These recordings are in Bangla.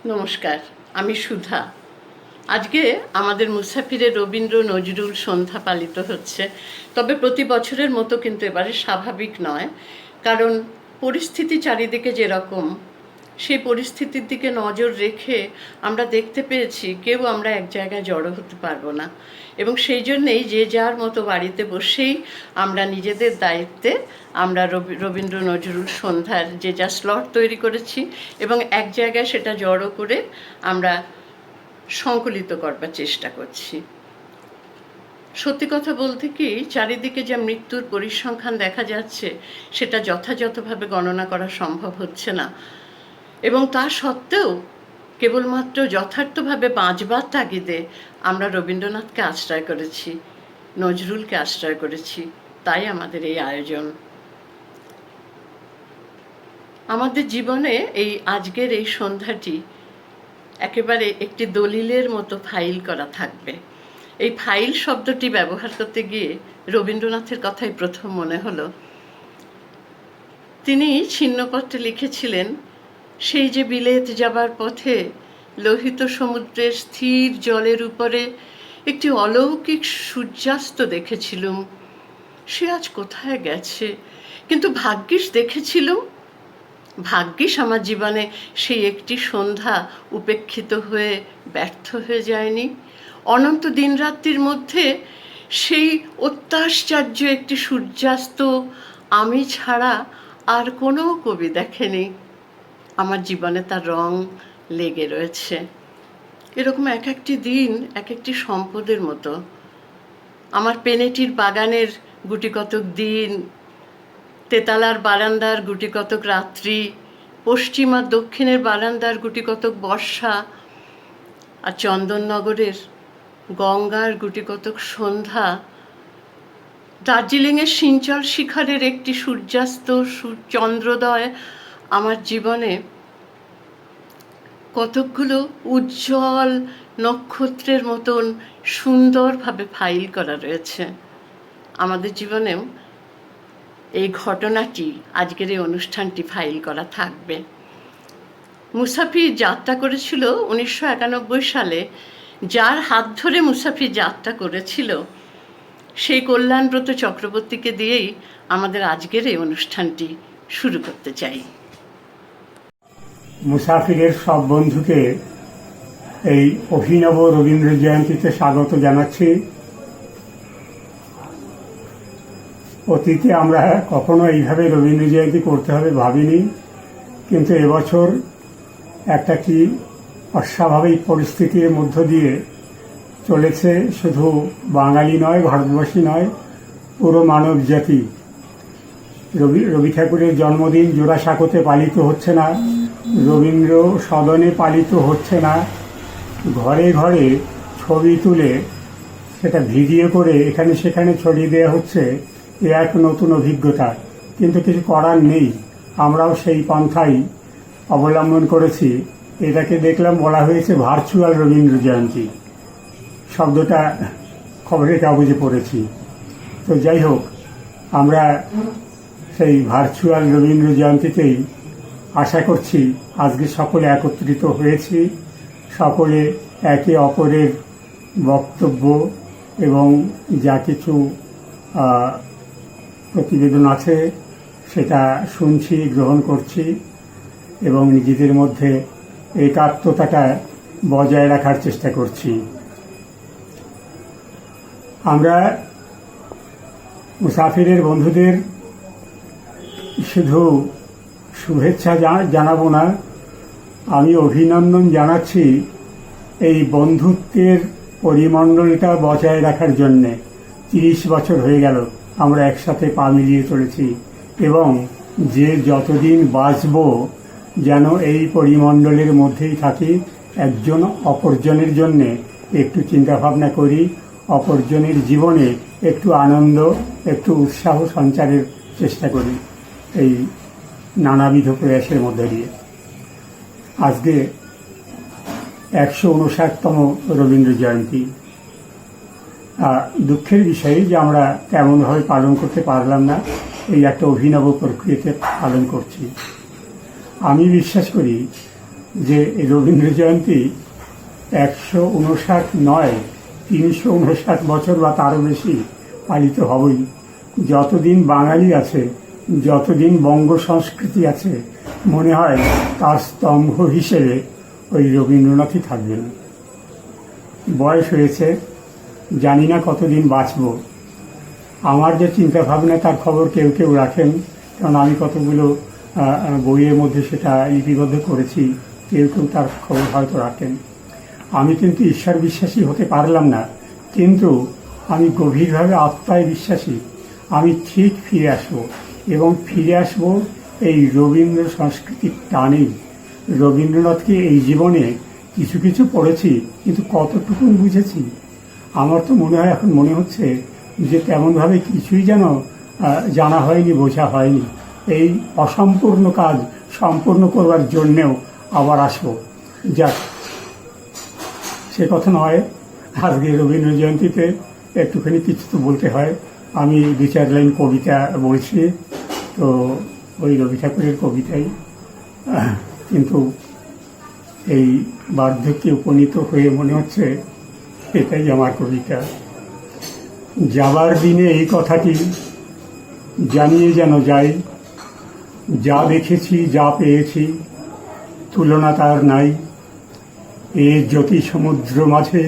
নমস্কার, আমি সুধা। আজকে আমাদের মুসাফিরে রবীন্দ্র নজরুল সন্ধ্যা পালিত হচ্ছে। তবে প্রতি বছরের মতো কিন্তু এবারে স্বাভাবিক নয়, কারণ পরিস্থিতি চারিদিকে যেরকম, সেই পরিস্থিতির দিকে নজর রেখে আমরা দেখতে পেয়েছি কেউ আমরা এক জায়গায় জড়ো হতে পারবো না, এবং সেই জন্যেই যে যার মতো বাড়িতে বসেই আমরা নিজেদের দায়িত্বে আমরা রবীন্দ্র নজরুল সন্ধ্যার যে যা স্লট তৈরি করেছি এবং এক জায়গায় সেটা জড়ো করে আমরা সংকলিত করবার চেষ্টা করছি। সত্যি কথা বলতে কি, চারিদিকে যা মৃত্যুর পরিসংখ্যান দেখা যাচ্ছে সেটা যথাযথভাবে গণনা করা সম্ভব হচ্ছে না, এবং তা সত্ত্বেও কেবলমাত্র যথার্থভাবে বাঁচবার তাগিদে আমরা রবীন্দ্রনাথকে আশ্রয় করেছি, নজরুলকে আশ্রয় করেছি। তাই আমাদের এই আয়োজন। আমাদের জীবনে এই আজকের এই সন্ধ্যাটি একেবারে একটি দলিলের মতো ফাইল করা থাকবে। এই ফাইল শব্দটি ব্যবহার করতে গিয়ে রবীন্দ্রনাথের কথাই প্রথম মনে হলো। তিনি ছিন্নপত্রে লিখেছিলেন, সেই যে বিলেত যাবার পথে লোহিত সমুদ্রের স্থির জলের উপরে একটি অলৌকিক সূর্যাস্ত দেখেছিলুম, সে আজ কোথায় গেছে, কিন্তু ভাগ্যিস দেখেছিলুম। ভাগ্যিস আমার জীবনে সেই একটি সন্ধ্যা উপেক্ষিত হয়ে ব্যর্থ হয়ে যায়নি। অনন্ত দিনরাত্রির মধ্যে সেই অত্যাশ্চর্য একটি সূর্যাস্ত আমি ছাড়া আর কোনো কবি দেখেনি। আমার জীবনে তার রং লেগে রয়েছে। এরকম এক একটি দিন এক একটি সম্পদের মতো। আমার পেনেটির বাগানের গুটিকতক দিন, তেতালার বারান্দার গুটিকতক রাত্রি, পশ্চিম আর দক্ষিণের বারান্দার গুটিকতক বর্ষা, আর চন্দননগরের গঙ্গার গুটিকতক সন্ধ্যা, দার্জিলিংয়ের সিঞ্চল শিখরের একটি সূর্যাস্ত, চন্দ্রোদয় আমার জীবনে কতকগুলো উজ্জ্বল নক্ষত্রের মতন সুন্দরভাবে ফাইল করা রয়েছে। আমাদের জীবনেও এই ঘটনাটি, আজকের এই অনুষ্ঠানটি ফাইল করা থাকবে। মুসাফির যাত্রা করেছিল 1991 সালে। যার হাত ধরে মুসাফির যাত্রা করেছিল সেই কল্যাণব্রত চক্রবর্তীকে দিয়েই আমাদের আজকের এই অনুষ্ঠানটি শুরু করতে চাই। মুসাফিরের সব বন্ধুকে এই অভিনব রবীন্দ্র জয়ন্তীতে স্বাগত জানাচ্ছি। অতীতে আমরা কখনো এইভাবে রবীন্দ্র জয়ন্তী করতে হবে ভাবিনি, কিন্তু এবছর একটা কি অস্বাভাবিক পরিস্থিতির মধ্য দিয়ে চলেছে শুধু বাঙালি নয়, ভারতবর্ষী নয়, পুরো মানব জাতি। রবি ঠাকুরের জন্মদিন জোড়াসাঁকোতে পালিত হচ্ছে না, রবীন্দ্র সদনে পালিত হচ্ছে না, ঘরে ঘরে ছবি তুলে সেটা ভিডিও করে এখানে সেখানে ছড়িয়ে দেওয়া হচ্ছে। এ এক নতুন অভিজ্ঞতা, কিন্তু কিছু করার নেই। আমরাও সেই পন্থাই অবলম্বন করেছি। এটাকে দেখলাম বলা হয়েছে ভার্চুয়াল রবীন্দ্র জয়ন্তী, শব্দটা খবরের কাগজে পড়েছি। তো যাই হোক, আমরা সেই ভার্চুয়াল রবীন্দ্র জয়ন্তীতেই আশা করছি আজকে সকলে একত্রিত হয়েছি, সকলে একে অপরের বক্তব্য এবং যা কিছু প্রতিবেদন আছে সেটা শুনছি, গ্রহণ করছি এবং নিজেদের মধ্যে একাত্মতাটা বজায় রাখার চেষ্টা করছি। আমরা মুসাফিরের বন্ধুদের শুধু শুভেচ্ছা জানাবো না, আমি অভিনন্দন জানাচ্ছি এই বন্ধুত্বের পরিমণ্ডলটা বজায় রাখার জন্যে। 30 বছর হয়ে গেল আমরা একসাথে পা মিলিয়ে চলেছি, এবং যে যতদিন বাঁচব যেন এই পরিমণ্ডলের মধ্যেই থাকি, একজন অপরজনের জন্যে একটু চিন্তাভাবনা করি, অপরজনের জীবনে একটু আনন্দ, একটু উৎসাহ সঞ্চারের চেষ্টা করি এই নানাবিধ প্রয়াসের মধ্যে দিয়ে। আজকে 159তম রবীন্দ্র জয়ন্তী। দুঃখের বিষয় যে আমরা তেমনভাবে পালন করতে পারলাম না, এই একটা অভিনব প্রক্রিয়াতে পালন করছি। আমি বিশ্বাস করি যে এই রবীন্দ্র জয়ন্তী 159 নয়, 359 বছর বা তারও বেশি পালিত হবেই। যতদিন বাঙালি আছে, যতদিন বঙ্গ সংস্কৃতি আছে, মনে হয় তার স্তম্ভ হিসেবে ওই রবীন্দ্রনাথই থাকবেন। বয়স হয়েছে, জানি না কতদিন বাঁচব। আমার যে চিন্তাভাবনা তার খবর কেউ কেউ রাখেন, কারণ আমি কতগুলো বইয়ের মধ্যে সেটা লিপিবদ্ধ করেছি, কেউ কেউ তার খবর হয়তো রাখেন। আমি কিন্তু ঈশ্বর বিশ্বাসী হতে পারলাম না, কিন্তু আমি গভীরভাবে আত্মায় বিশ্বাসী। আমি ঠিক ফিরে আসব, এবং ফিরে আসব এই রবীন্দ্র সংস্কৃতির টানেই। রবীন্দ্রনাথকে এই জীবনে কিছু কিছু পড়েছি, কিন্তু কতটুকু বুঝেছি আমার তো মনে হয়, এখন মনে হচ্ছে যে তেমনভাবে কিছুই যেন জানা হয়নি, বোঝা হয়নি। এই অসম্পূর্ণ কাজ সম্পূর্ণ করবার জন্যেও আবার আসবো। যাক, সে কথা নয়। আজকে রবীন্দ্র জয়ন্তীতে একটুখানি কিছু তো বলতে হয়। আমি 2-4 লাইন কবিতা বলছি, তো ওই রবি ঠাকুরের কবিতাই, কিন্তু এই বার্ধক্যে উপনীত হয়ে মনে হচ্ছে এটাই আমার কবিতা। যাবার দিনে এই কথাটি জানিয়ে যেন যাই, যা দেখেছি যা পেয়েছি তুলনা তার নাই। এ জ্যোতি সমুদ্র মাঝে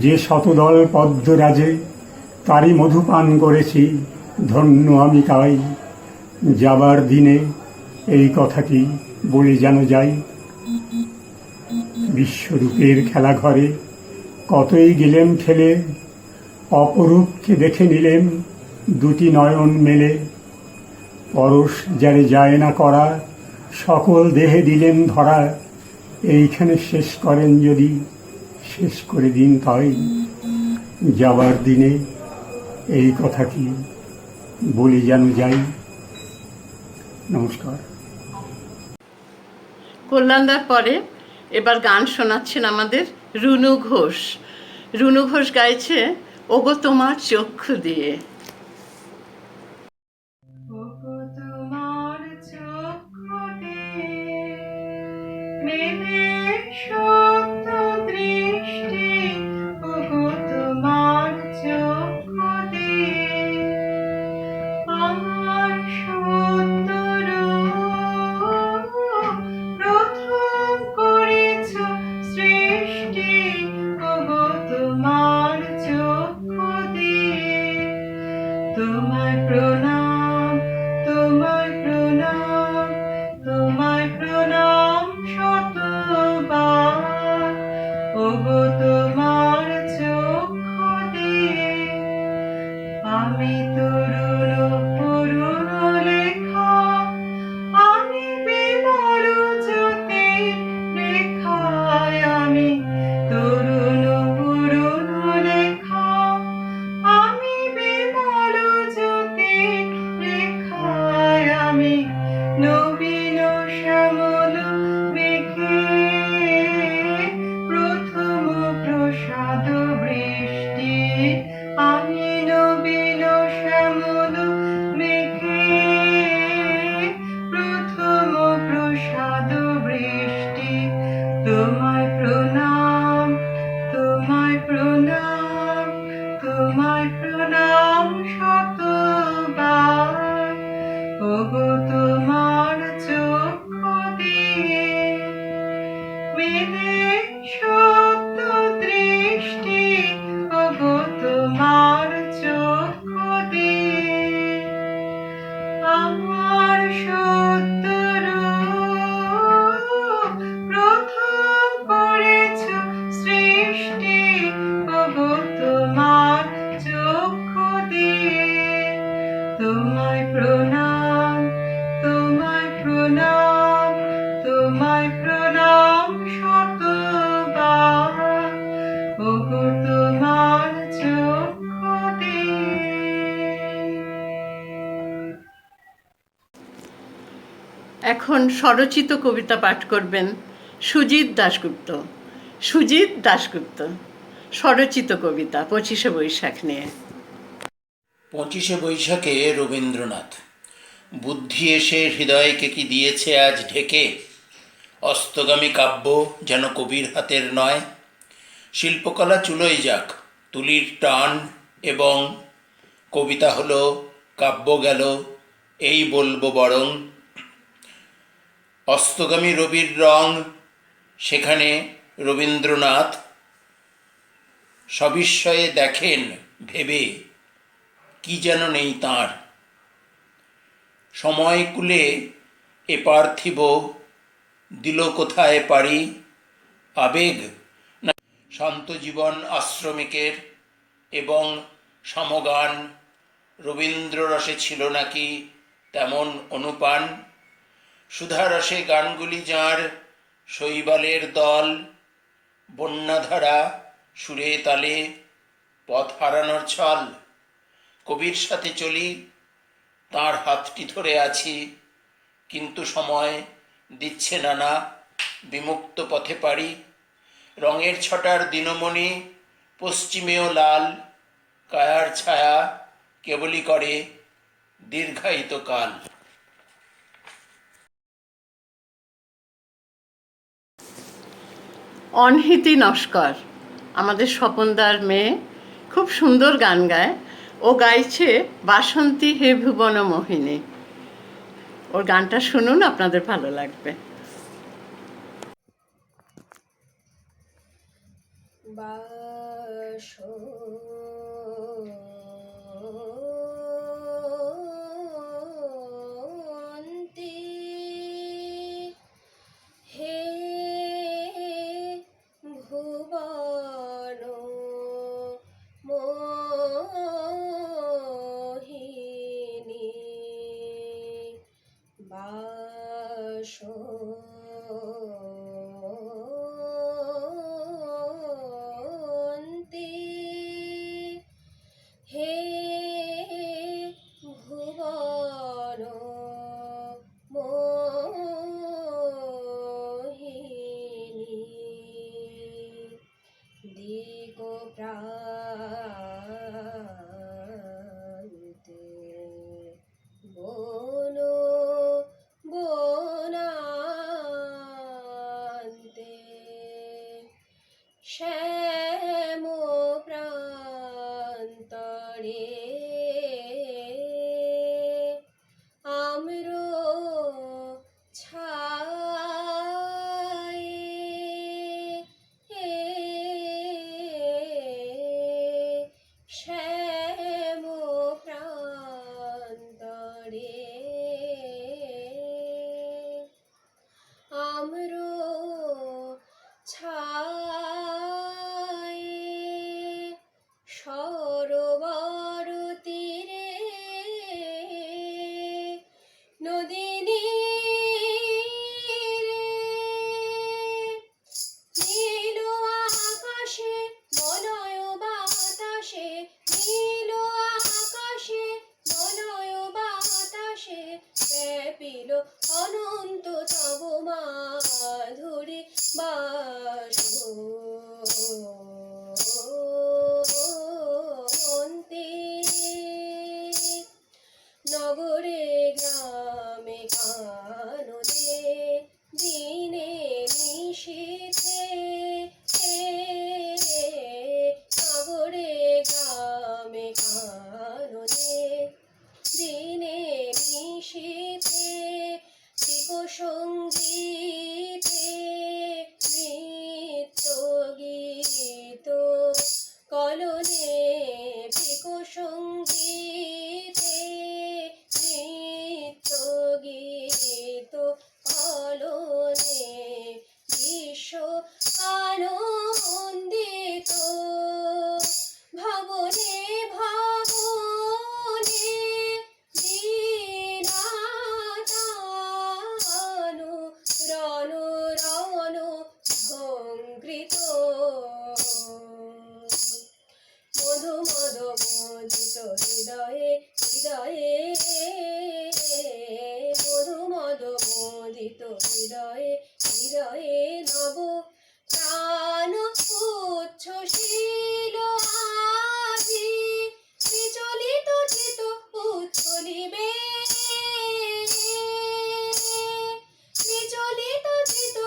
যে শতদল পদ্মরাজে, তারই মধুপান করেছি, ধন্য আমি তাই। যাবার দিনে এই কথাটি বলে যেন যাই। বিশ্বরূপের খেলাঘরে কতই গেলেম ঠেলে, অপরূপকে দেখে নিলেম দুটি নয়ন মেলে। পরশ যারে যায় না করা, সকল দেহে দিলেন ধরা। এইখানে শেষ করেন যদি, শেষ করে দিন তাই। যাবার দিনে এই কথাটি বলে যেন যাই। নমস্কার। কল্যাণদার পরে এবার গান শোনাচ্ছেন আমাদের রুনু ঘোষ। রুনু ঘোষ গাইছে ওগো তোমার চক্ষু দিয়ে। ওগো তোমার চক্ষু দিয়ে মেলে সত্য দৃষ্টি, ওগো তোমার চক্ষু দিয়ে আমার সত্য রূপ প্রথম করেছ সৃষ্টি, ওগো তোমার চক্ষু দিয়ে। তোমায় প্রণাম, তোমায় প্রণাম, তোমায় প্রণাম শতবার, ওগো তোমার চক্ষু দিয়ে আমি তরুণ অরুণ লেখা, আমি বিমল জ্যোতি লেখায়, আমি তরুণ অরুণ লেখা, আমি বিমল জ্যোতি লেখায়, আমি নবীন শ্যামল মেঘে প্রথম প্রসাদ বৃষ্টি, আমি নবীন শ্যামল মেঘে প্রথম প্রসাদ বৃষ্টি। তোমায় প্রণাম, তোমায় প্রণাম, তোমায় প্রণাম শতবার, ওগো তোমার চক্ষু দিয়ে মেলে সত্য দৃষ্টি, ওগো তোমার চক্ষু দিয়ে আমার সত্য রূপ প্রথম করেছ সৃষ্টি, ওগো তোমার চক্ষু দিয়ে। তোমায় প্রণাম, তোমায় প্রণাম, তোমায় প্রণাম শতবার, ওগো তোমার চক্ষু দিয়ে। এখন স্বরচিত কবিতা পাঠ করবেন সুজিত দাশগুপ্ত। সুজিত দাশগুপ্ত স্বরচিত কবিতা 25শে বৈশাখ নিয়ে। 25শে বৈশাখে রবীন্দ্রনাথ। বুদ্ধি এসে হৃদয়কে কি দিয়েছে আজ ঢেকে, অস্তগামী কাব্য যেন কবির হাতের নয়। শিল্পকলা চুলোয় যাক, তুলির টান এবং কবিতা হলো, কাব্য গেল, এই বলবো বরং। অস্তগামী রবির রং, সেখানে রবীন্দ্রনাথ সবিস্ময়ে দেখেন ভেবে, কি যেন নেই তাঁর। সময় কূলে এ পার্থিব দিল কোথায় পারি, আবেগ না শান্ত জীবন আশ্রমিকের এবং সমগান রবীন্দ্ররসে ছিল নাকি তেমন অনুপান। সুধারসে গানগুলি যাঁর শৈবালের দল, বন্যাধারা সুরে তালে পথ হারানোর ছল। কবির সাথে চলি, তাঁর হাতটি ধরে আছি, কিন্তু সময় দিচ্ছে না, বিমুক্ত পথে পারি। রঙের ছটার দিনমণি পশ্চিমেও লাল, কায়ার ছায়া কেবলই করে দীর্ঘায়িত কাল। অনহিতি নস্কর, আমাদের স্বপনদার মেয়ে, খুব সুন্দর গান গায়। ও গাইছে বাসন্তী হে ভুবন মোহিনী। ওর গানটা শুনুন, আপনাদের ভালো লাগবে। বাসন্তী হে ভুবন মোহিনী, বাসন্তী হে ভুবন মোহিনী, দিগ প্রান্তে বন বনান্তে শ্যাম প্রান্তরে আম্র ছায়ে, শ্যাম প্রান্তরে আম্র ছায়ে, সরোবর তীরে নদী নীরে, নীল আকাশে বলয় বাতাসে, নীল আকাশে বলয় বাতাসে ব্যাপিল অনন্ত তব মাধুরী বাসন্তী। নগরে গ্রামে কাননে দিনে নিশীথে, নগরে গ্রামে কাননে দিনে নিশীথে, সঙ্গীতে নৃত্য গীত কলনে, সঙ্গীতে নৃত্য গীত কলনে, বিশ্ব আনন্দিত ভবনে ভবনে দিনাতানু রণ রণ সংকৃত, মধু মদ মোদিত হৃদয়ে হৃদয়ে, মধু মদ মোদিত হৃদয়ে হৃদয়ে, নব প্রাণ উচ্ছ্বসিল আজি, বিচলিত চিত উচ্ছ্বলিবে, বিচলিত চিত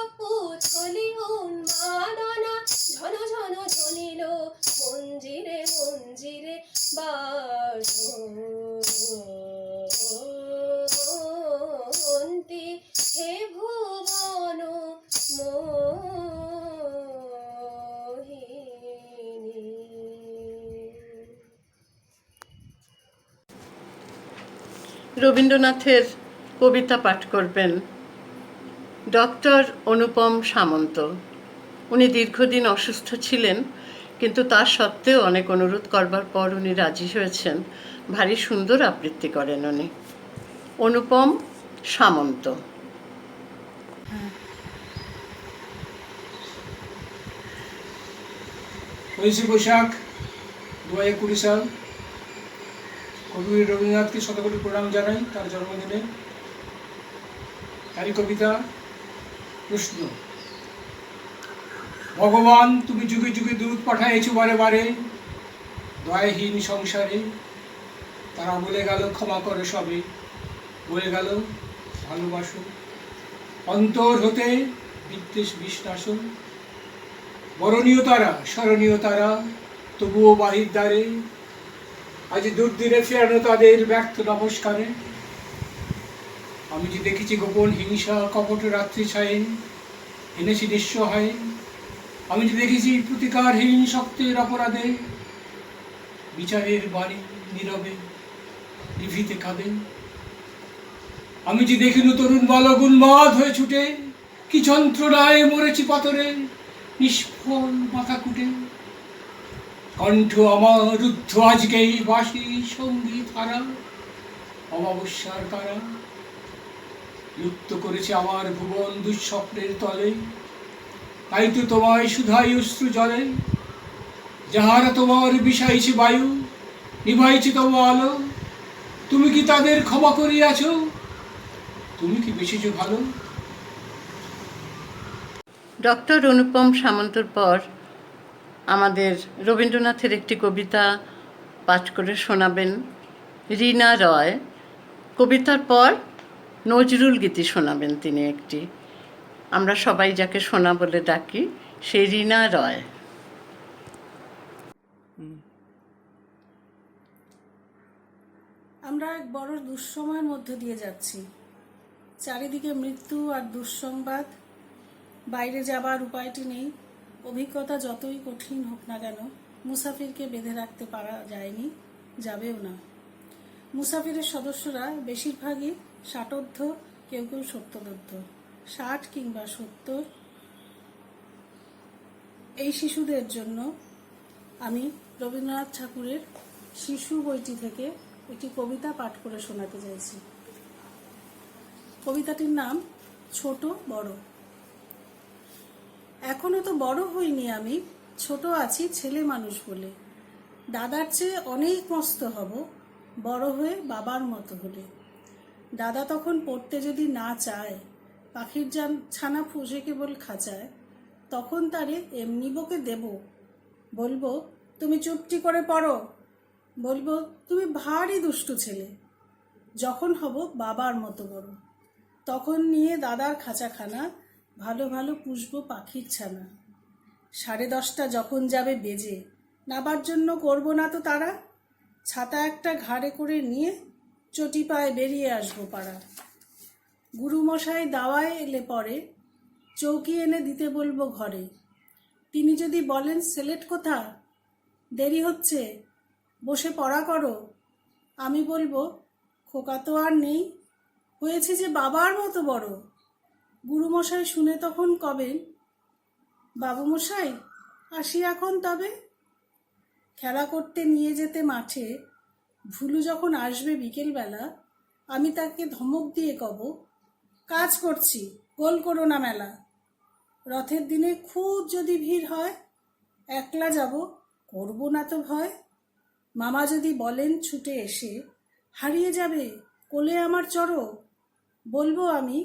রবীন্দ্রনাথের কবিতা পাঠ করবেন ডক্টর অনুপম সামন্ত। উনি দীর্ঘদিন অসুস্থ ছিলেন, কিন্তু তা সত্ত্বেও অনেক অনুরোধ করবার পর উনি রাজি হয়েছেন। ভারী সুন্দর আবৃত্তি করেন উনি। অনুপম সামন্ত। 25 বৈশাখ 2020 সাল। কবি রবীন্দ্রনাথকে শতকোটি প্রণাম জানাই তার জন্মদিনে। তারই কবিতা প্রশ্ন। ভগবান, তুমি যুগে যুগে দূত পাঠাইছো বারে বারে দয়াহীন সংসারে। তারা বলে গেল ক্ষমা করে সবে, বলে গেল ভালোবাসো। অন্তর হতে বিদ্বেষ বিশ্বাসন। বরণীয় তারা, স্মরণীয় তারা, তবুও বাহির দ্বারে আজ দুর্দিনে ফেরানো তাদের ব্যর্থ নমস্কারে। আমি যে দেখেছি গোপন হিংসা কপট রাত্রি ছায়ে এনেছি নিঃসহায়। আমি যে দেখেছি প্রতিকারহীন শক্তের অপরাধে বিচারের বাণী নীরবে নিভিতে কাঁদে। আমি যে দেখিনি তরুণ বালক উন্মাদ হয়ে ছুটে কি যন্ত্রণায় মরেছি পাথরে নিষ্ফল মাথা কুটে। কণ্ঠ আমার রুদ্ধ আজকেই বাসি সঙ্গীত হারা অমাবস্যার তারা। লুপ্ত করেছে আমার ভুবন দুঃস্বপ্নের তলে। তাই তো তোমায় শুধাই অশ্রু জলে। যাহারা তোমার বিষাইছে বায়ু, নিভাইছে তোমার আলো, তুমি কি তাদের ক্ষমা করিয়াছ? তুমি কি বেশিছ ভালো? ডক্টর অনুপম সামন্তর পর আমাদের রবীন্দ্রনাথের একটি কবিতা পাঠ করে শোনাবেন রীনা রয়। কবিতার পর নজরুল গীতি শোনাবেন তিনি একটি। আমরা সবাই যাকে সোনা বলে ডাকি, সেই রীনা রয়। আমরা এক বড় দুঃসময়ের মধ্যে দিয়ে যাচ্ছি। চারিদিকে মৃত্যু আর দুঃসংবাদ। বাইরে যাবার উপায়টি নেই। অভিজ্ঞতা যতই কঠিন হোক না কেন, মুসাফিরকে বেঁধে রাখতে পারা যায়নি, যাবেও না। মুসাফিরের সদস্যরা বেশিরভাগই 60ঊর্ধ্ব, কেউ কেউ 70ঊর্ধ্ব, 60 কিংবা 70। এই শিশুদের জন্য আমি রবীন্দ্রনাথ ঠাকুরের শিশু বইটি থেকে একটি কবিতা পাঠ করে শোনাতে চাইছি। কবিতাটির নাম ছোট বড়। এখনো তো বড় হইনি আমি, ছোট আছি ছেলে মানুষ বলে। দাদার চেয়ে অনেক মস্ত হব বড় হয়ে বাবার মতো হলে। দাদা তখন পড়তে যদি না চায়, পাখির ছানা ফুসে কেবল খাঁচায়, তখন তারে এমনি বকে দেব। বলবো তুমি চুপটি করে পড়ো, বলবো তুমি ভারী দুষ্টু ছেলে। যখন হব বাবার মতো বড়, তখন নিয়ে দাদার খাঁচাখানা ভালো ভালো পুষবো পাখির ছানা। 10:30 যখন যাবে বেজে, নাবার জন্য করব না তো তারা। ছাতা একটা ঘাড়ে করে নিয়ে চটি পায়ে বেরিয়ে আসবো পাড়া। গুরুমশাই দাওয়ায় এলে পরে চৌকি এনে দিতে বলবো ঘরে। তিনি যদি বলেন সেলেট কোথা, দেরি হচ্ছে বসে পড়া করো, আমি বলবো খোকা তো আর নেই, হয়েছে যে বাবার মতো বড়। গুরুমশাই শুনে তখন কবেন, বাবুমশাই আসি এখন তবে। খেলা করতে নিয়ে যেতে মাঠে ভুলু যখন আসবে বিকেলবেলা, আমি তাকে ধমক দিয়ে কব, কাজ করছি গোল করো না মেলা। রথের দিনে খুব যদি ভিড় হয়, একলা যাব করব না তো ভয়। মামা যদি বলেন ছুটে এসে, হারিয়ে যাবে কোলে আমার চড়ো, বলবো আমি,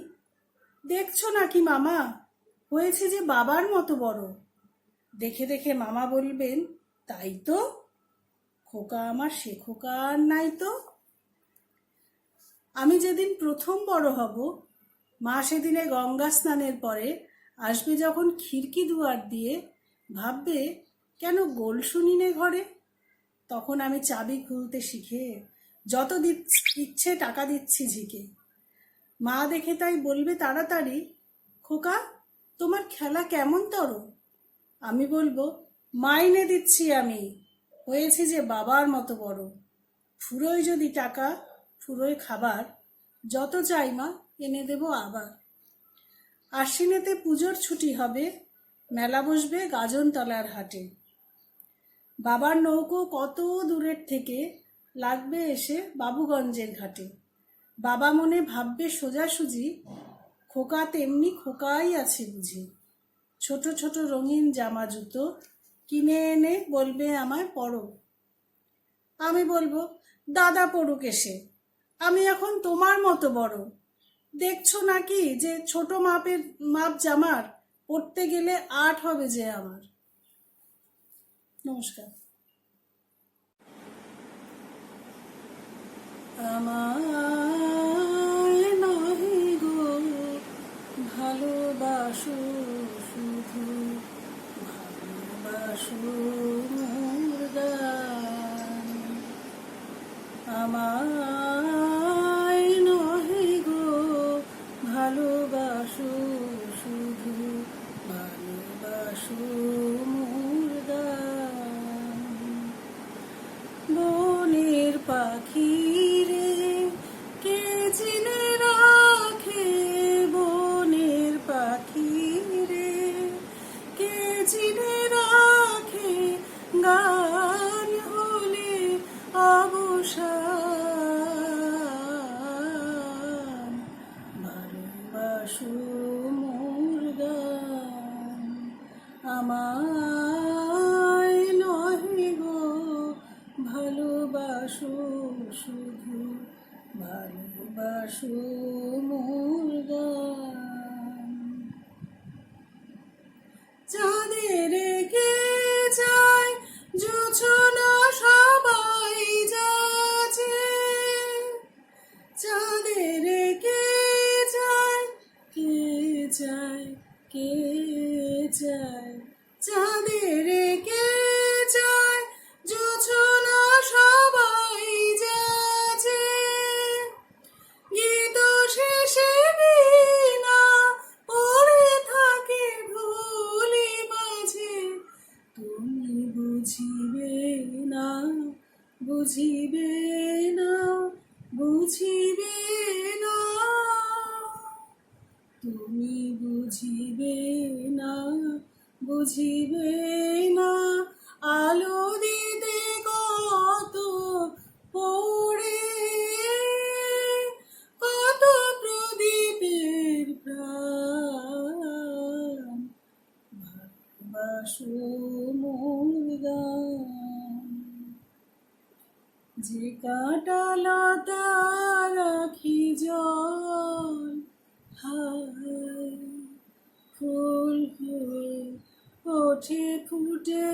দেখছো না কি মামা হয়েছে যে বাবার মতো বড়। দেখে দেখে মামা বলবেন, তাই তো খোকা আমার, সে খোকা আর নাই তো। আমি যেদিন প্রথম বড় হব, মা সেদিনে গঙ্গা স্নানের পরে আসবে যখন খিড়কি দুয়ার দিয়ে, ভাববে কেন গোল শুনিনে ঘরে। তখন আমি চাবি খুলতে শিখে যত ইচ্ছে টাকা দিচ্ছি ঝিকে। মা দেখে তাই বলবে তাড়াতাড়ি, খোকা তোমার খেলা কেমন তর। আমি বলবো, মাইনে দিচ্ছি আমি, হয়েছে যে বাবার মতো বড়। ফুরোয় যদি টাকা ফুরোয় খাবার, যত চাই মা এনে দেব আবার। আশ্বিনেতে পুজোর ছুটি হবে, মেলা বসবে গাজনতলার হাটে। বাবার নৌকো কত দূরের থেকে লাগবে এসে বাবুগঞ্জের ঘাটে। বাবা মনে ভাববে সোজাসুজি, খোকা তেমনি খোকাই আছে বুঝি। ছোট ছোট রঙিন জামা জুতো কিনে এনে বলবে আমায় পরো। আমি বলবো দাদা পড়ুক এসে, আমি এখন তোমার মতো বড়। দেখছো নাকি যে ছোট মাপ জামার পড়তে গেলে 8 হবে যে আমার। নমস্কার। আমায় নহে গো ভালোবাসো, শুধু ভালোবাসো মোর গান। আমায় নহে গো ভালোবাসো, শুধু ভালোবাসো মোর গান। বনের পাখি রে কে চিনে রাখে, বনের পাখি রে কে চিনে রাখে, গান হলে অবসান। ভালোবাসো মোর গান, আমায় নহে গো ভালোবাসো, শুধু ভালোবাসো মোর গান। চাঁদের কে যায় জোছনা সবাই যাচ্ছে, চাঁদের কে যায় কে যায় কে যায়, চাঁদের কে যায় জোছনা সবাই যাচ্ছে। গীত শেষে বীণা পড়ে থাকে ভুলি মাঝে, তুমি বুঝিবে না বুঝিবে না বুঝিবে না, তুমি বুঝিবে না বুঝিবে না। আলো দিতে কত পড়ে, কত প্রদীপের প্রাণ। ভালোবাসো মোর গান, যে কাঁটা লতা রাখি জল, হায় ফুল হয়ে ওঠে ফুটে,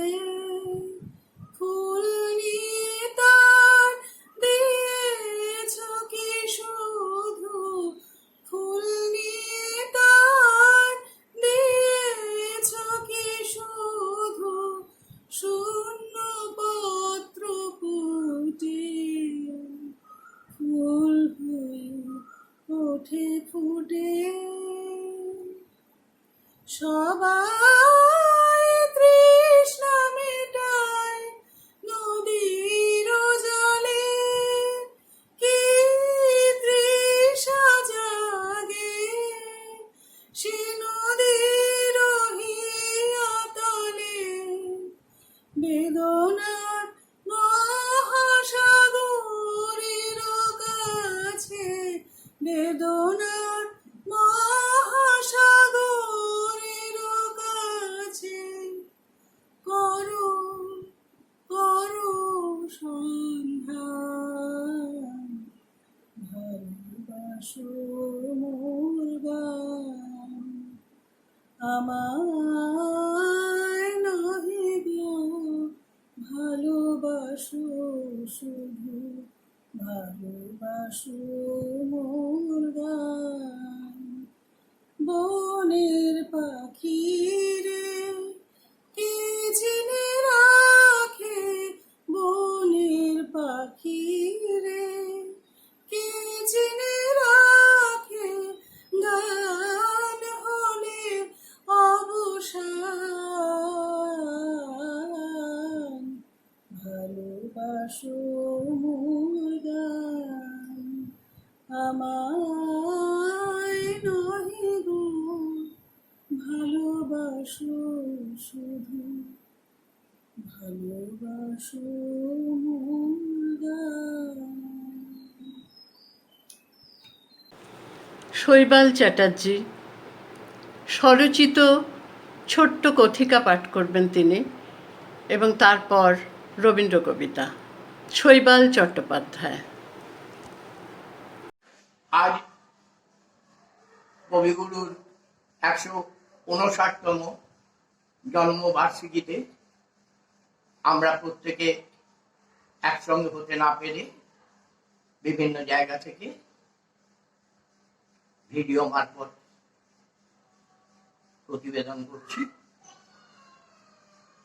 ফুল নিয়ে তার দিয়েছ কি শুধু, ফুল নিয়ে তার দিয়েছ কি শুধু, শূন্য পত্র ফুটে, ফুল হয়ে ওঠে ফুটে। সবাই তৃষ্ণা মেটায় নদীর জলে, কি তৃষা জাগে সে নদীর হিয়াতলে। বেদনার মহাসাগরের কাছে, বেদনার মহাসাগরের কাছে, করো করো সন্ধান। ভালোবাসো মোর গান, আমায় নহে গো ভালোবাসো, শুধু ভালোবাসো মোর গান। বনের পাখি রে কে চিনে রাখে, বনের পাখি রে কে চিনে রাখে, গান হলে অবসান। ভালোবাসো মোর গান। সমুদ্র। শৈবাল চ্যাটার্জি স্বরচিত ছোট্ট কথিকা পাঠ করবেন তিনি, এবং তারপর রবীন্দ্র কবিতা। শৈবাল চট্টোপাধ্যায়। আজ কবিগুরুর 159তম জন্মবার্ষিকীতে আমরা প্রত্যেকে একসঙ্গে হতে না পেরে বিভিন্ন জায়গা থেকে ভিডিও মারফত প্রতিবেদন করছি।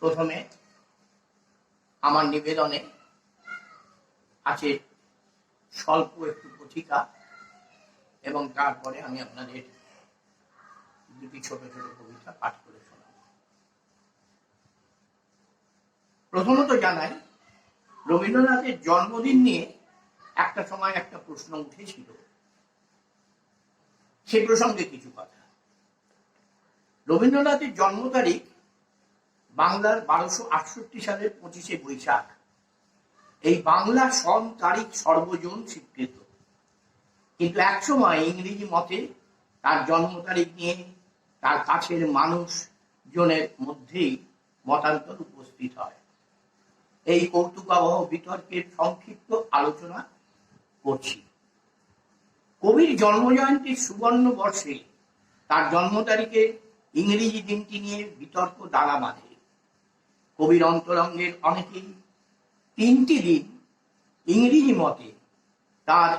প্রথমে আমার নিবেদনে আছে স্বল্প একটু কথিকা, এবং তারপরে আমি আপনাদের দুটি ছোট ছোট কবিতা পাঠ করে শোনাব। প্রথমত জানাই, রবীন্দ্রনাথের জন্মদিন নিয়ে একটা সময় একটা প্রশ্ন উঠেছিল, সে প্রসঙ্গে কিছু কথা। রবীন্দ্রনাথের জন্ম তারিখ বাংলার 1268 সালের 25শে বৈশাখ। এই বাংলা সন তারিখ সর্বজন স্বীকৃত, কিন্তু একসময় ইংরেজি মতে তার জন্ম তারিখ নিয়ে তার কাছের মানুষ জনের মধ্যেই মতান্তর উপস্থিত হয়। এই কৌতুকাবহ বিতর্কের সংক্ষিপ্ত আলোচনা করছি। কবির জন্মজয়ন্তীর সুবর্ণ বর্ষে তার জন্ম তারিখে ইংরেজি দিনটি নিয়ে বিতর্ক দানা বাঁধে। কবির অন্তরঙ্গের অনেকেই 3টি দিন ইংরেজি মতে তার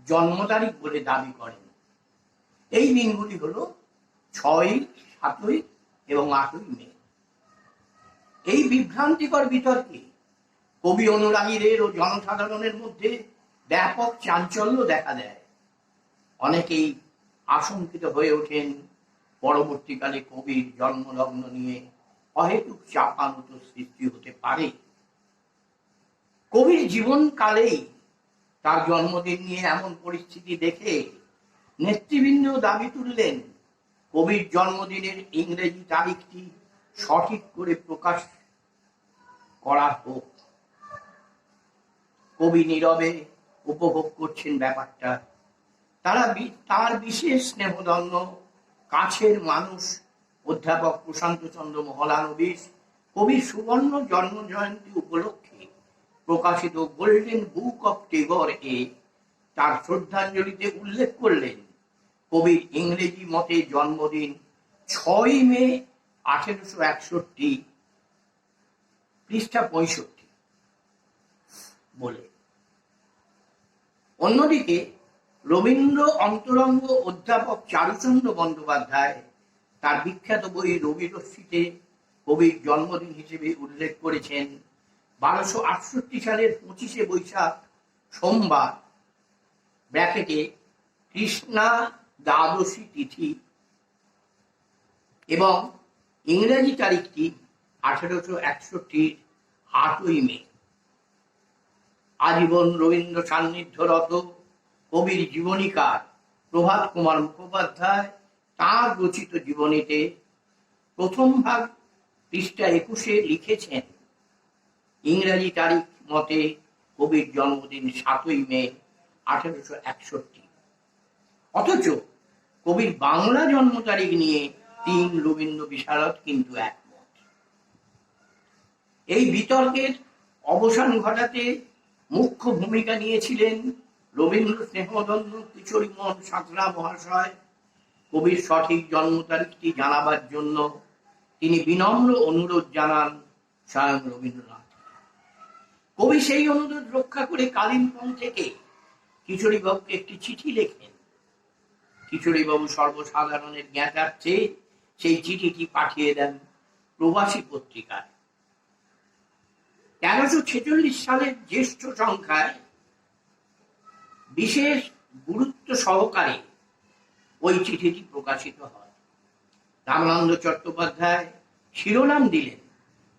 জন্ম তারিখ বলে দাবি করেন। এই দিনগুলি হল 6, 7 এবং 8 মে। এই বিভ্রান্তিকর বিতর্কে কবি অনুরাগীদের ও জনসাধারণের মধ্যে ব্যাপক চাঞ্চল্য দেখা দেয়। অনেকেই আশঙ্কিত হয়ে ওঠেন পরবর্তীকালে কবির জন্মলগ্ন নিয়ে অহেতুক চাপানুত সৃষ্টি হতে পারে। কবির জীবনকালেই তার জন্মদিন নিয়ে এমন পরিস্থিতি দেখে নেতৃবৃন্দ দাবি তুললেন কবির জন্মদিনের ইংরেজি তারিখটি সঠিক করে প্রকাশ করা হোক। কবি নীরবে উপভোগ করছেন ব্যাপারটা। তার বিশেষ স্নেহধন্য কাছের মানুষ অধ্যাপক প্রশান্ত চন্দ্র মহলানবিশ কবির সুবর্ণ জন্ম জয়ন্তী উপলক্ষে প্রকাশিত গোল্ডেন বুক অফ টেগর এ তার শ্রদ্ধাঞ্জলিতে উল্লেখ করলেন কবির ইংরেজি মতে জন্মদিন 6 মে 1861, পৃষ্ঠা 65 বলে। অন্যদিকে রবীন্দ্র অন্তরঙ্গ অধ্যাপক চারুচন্দ্র বন্দ্যোপাধ্যায় তার বিখ্যাত বই রবিরশ্মিতে কবির জন্মদিন হিসেবে উল্লেখ করেছেন 1268 সালের 25শে বৈশাখ সোমবার ব্র্যাকেটে কৃষ্ণা দ্বাদশী তিথি, এবং ইংরেজি তারিখটি 1861 8 মে। আজীবন রবীন্দ্র সান্নিধ্যরত কবির জীবনীকার প্রভাত কুমার মুখোপাধ্যায় তাঁর রচিত জীবনীতে প্রথম ভাগ পৃষ্ঠা 21 লিখেছেন ইংরেজি তারিখ মতে কবির জন্মদিন 7 মে 1861। অথচ কবির বাংলা জন্ম তারিখ নিয়ে 3 রবীন্দ্র বিশারদ কিন্তু একমত। এই বিতর্কের অবসান ঘটাতে মুখ্য ভূমিকা নিয়েছিলেন রবীন্দ্র স্নেহধন্য কিশোরীমোহন সাঁতরা মহাশয়। কবির সঠিক জন্ম তারিখটি জানাবার জন্য তিনি বিনম্র অনুরোধ জানান স্বয়ং রবীন্দ্রনাথ। কবি সেই অনুরোধ রক্ষা করে কালিম্পং থেকে কিশোরীবাবুকে একটি চিঠি লেখেন। কিশোরীবাবু সর্বসাধারণের জ্ঞাতার্থে সেই চিঠিটি পাঠিয়ে দেন প্রবাসী পত্রিকায়। 1346 সালের জ্যেষ্ঠ সংখ্যায় বিশেষ গুরুত্ব সহকারে ওই চিঠিটি প্রকাশিত হয়। রামানন্দ চট্টোপাধ্যায় শিরোনাম দিলেন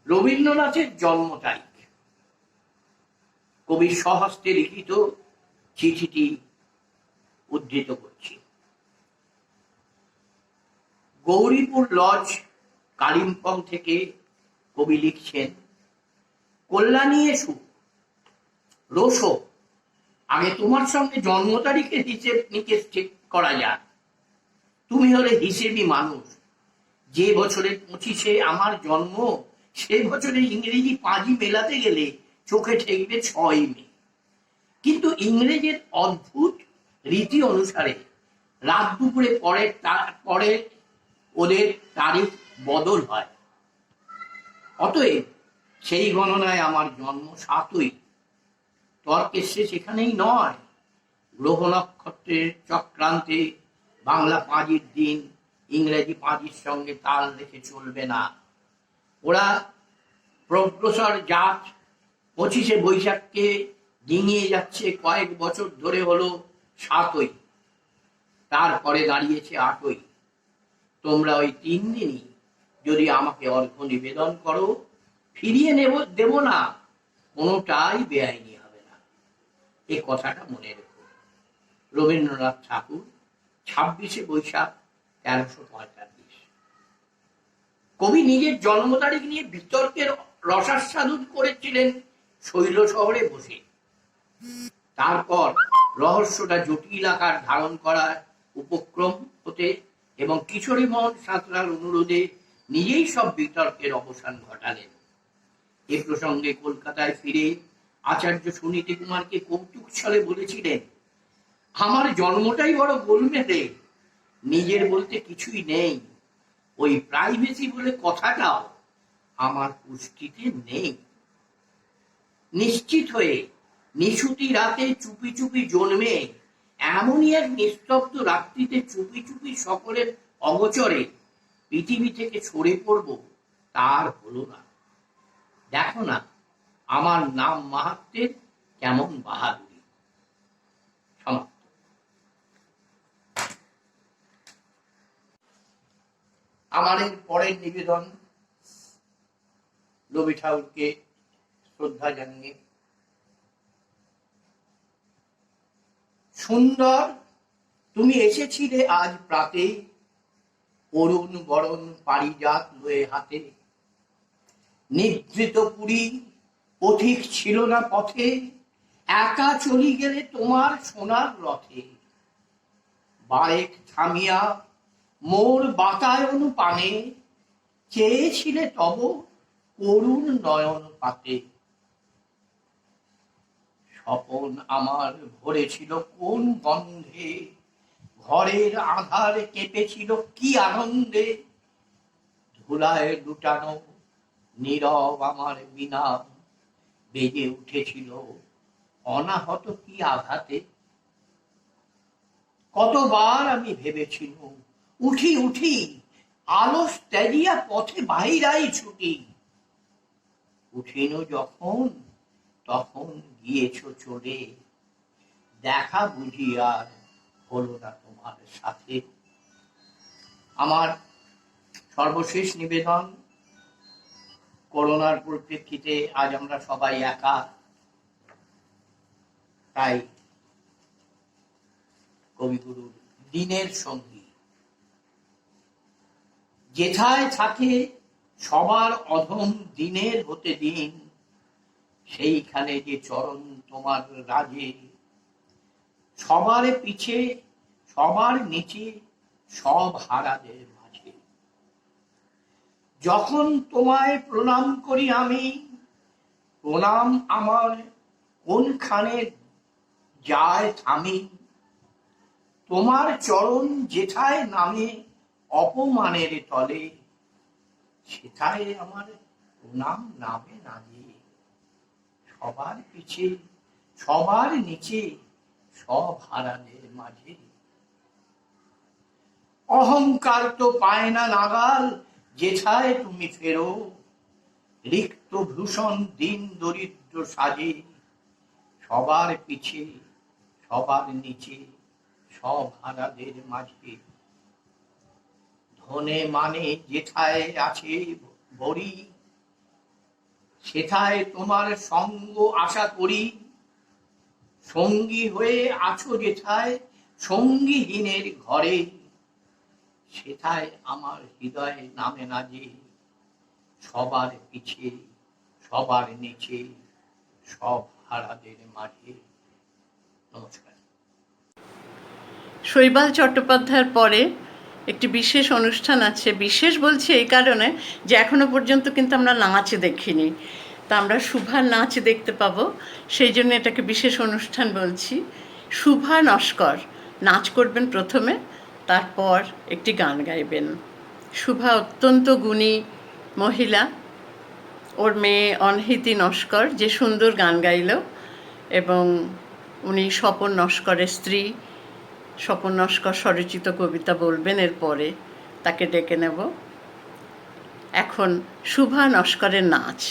রবীন্দ্রনাথের জন্ম তারিখ। কবির স্বহস্তে লিখিত চিঠিটি উদ্ধৃত করছি। গৌরীপুর লজ, কালিম্পং থেকে কবি লিখছেন, কল্যাণী এসু, রোশো, আগে তোমার সঙ্গে জন্ম তারিখের হিসেব নিকেশ ঠিক করা যাক। তুমি হলে হিসেবি মানুষ। যে বছরে 25-এ আমার জন্ম, সে বছরে ইংরেজি 5ই মেলাতে গেলে চোখে ঠেকবে 6ই মে। কিন্তু ইংরেজের অদ্ভুত রীতি অনুসারে রাত দুপুরে পরে ওদের তারিখ বদল হয়। অতএব সেই গণনায় আমার জন্ম 7ই। তর্কের শেষ এখানেই নয়। গ্রহ নক্ষত্রের চক্রান্তে বাংলা 5-এর দিন ইংরেজি 5-এর সঙ্গে তাল রেখে চলবে না। ওরা প্রগ্রসর জাত 25শে বৈশাখকে ডিঙিয়ে যাচ্ছে কয়েক বছর ধরে, হলো 7ই, তারপরে দাঁড়িয়েছে 8ই। তোমরা ওই 3 দিনই যদি আমাকে অর্ঘ্য নিবেদন করো, ফিরিয়ে দেব না, কোনোটাই বেআইনি হবে না। এ কথাটা মনে রেখো। রবীন্দ্রনাথ ঠাকুর, 26শে বৈশাখ 1345। কবি নিজের জন্ম তারিখ নিয়ে বিতর্কের রসাস্বাদু করেছিলেন শৈল শহরে বসে। তারপর রহস্যটা জটিল আকার ধারণ করার উপক্রম হতে এবং কিশোরীমোহন সাঁতরার অনুরোধে নিজেই সব বিতর্কের অবসান ঘটালেন। এ প্রসঙ্গে কলকাতায় ফিরে আচার্য সুনীতি কুমারকে কৌতুক ছলে বলেছিলেন, আমার জন্মটাই বড় গোলমেলে, নিজের বলতে কিছুই নেই, ওই প্রাইভেসি বলে কথাটাও আমার পুষ্টিতে নেই। নিশ্চিত হয়ে নিশুতি রাতে চুপি চুপি জন্মে এমনই এক নিস্তব্ধ রাত্রিতে চুপি চুপি সকলের অগোচরে পৃথিবী থেকে সরে পড়ব, তার হলো না। দেখো না আমার নাম মাহাত্মের কেমন বাহাদুরি। সমাপ্ত। আমার এর পরের নিবেদন রবি ঠাকুরকে শ্রদ্ধা জানিয়ে। সুন্দর তুমি এসেছিলে আজ প্রাতে, অরুণ বরণ পারিজাত লয়ে হাতে। নিদ্রিত পুরী পথিক ছিল না পথে, একা চলি গেলে তোমার সোনার রথে। বারেক থামিয়া মোর বাতায়ন পানে, চেয়েছিলে তব করুণ নয়ন পাতে। স্বপন আমার ভরেছিল কোন গন্ধে, ঘরের আধার কেঁপেছিল কি আনন্দে। ধুলায় লুটানো নীরব আমার বিনা, বেজে উঠেছিল অনাহত কি আঘাতে। কতবার আমি ভেবেছিলাম উঠি উঠি, আলস ত্যাজিয়া পথে বাহিরাই ছুটি। উঠিনু যখন তখন গিয়েছ চলে, দেখা বুঝি আর হলো না তোমার সাথে। আমার সর্বশেষ নিবেদন, করোনার পরিপ্রেক্ষিতে আজ আমরা সবাই একা, তাই কবিগুরুর দিনের সঙ্গী। যেথায় থাকে সবার অধম দিনের হতে দিন, সেইখানে যে চরণ তোমার রাজে। সবার পিছে সবার নিচে সব হারাদের মাঝে। যখন তোমায় প্রণাম করি আমি, প্রণাম আমার কোনখানে যায় থামি। তোমার চরণ যেথায় নামে অপমানের তলে, সেথায় আমার প্রণাম নামে না যে। সবার পিছে সবার নিচে সব হারাদের মাঝে। অহংকার তো পায় না নাগাল যেথায় তুমি ফেরো, রিক্ত ভূষণ দিন দরিদ্র সাজে। সবার পিছে সবার নিচে সব হারাদের মাঝে। ধনে মানে যেথায় আছে ভরি, সেথায় তোমার সঙ্গ আশা করি। সঙ্গী হয়ে আছো যেথায় সঙ্গীহীনের ঘরে, সেথায় আমার হৃদয়ে নামে না যে। সবার পিছে সবার নিচে সব হারাদের মাঝে। নমস্কার। শৈবাল চট্টোপাধ্যায়ের পরে একটি বিশেষ অনুষ্ঠান আছে। বিশেষ বলছি এই কারণে যে এখনো পর্যন্ত কিন্তু আমরা নাচ দেখিনি, তা আমরা শুভার নাচ দেখতে পাবো, সেই জন্য এটাকে বিশেষ অনুষ্ঠান বলছি। শুভা নস্কর নাচ করবেন প্রথমে, তারপর একটি গান গাইবেন। শুভা অত্যন্ত গুণী মহিলা, ওর মেয়ে অনহিতি নস্কর যে সুন্দর গান গাইল, এবং উনি স্বপন নস্করের স্ত্রী। স্বপন নস্কর স্বরচিত কবিতা বলবেন, এরপরে তাকে ডেকে নেব। এখন শুভা নস্করের নাচ।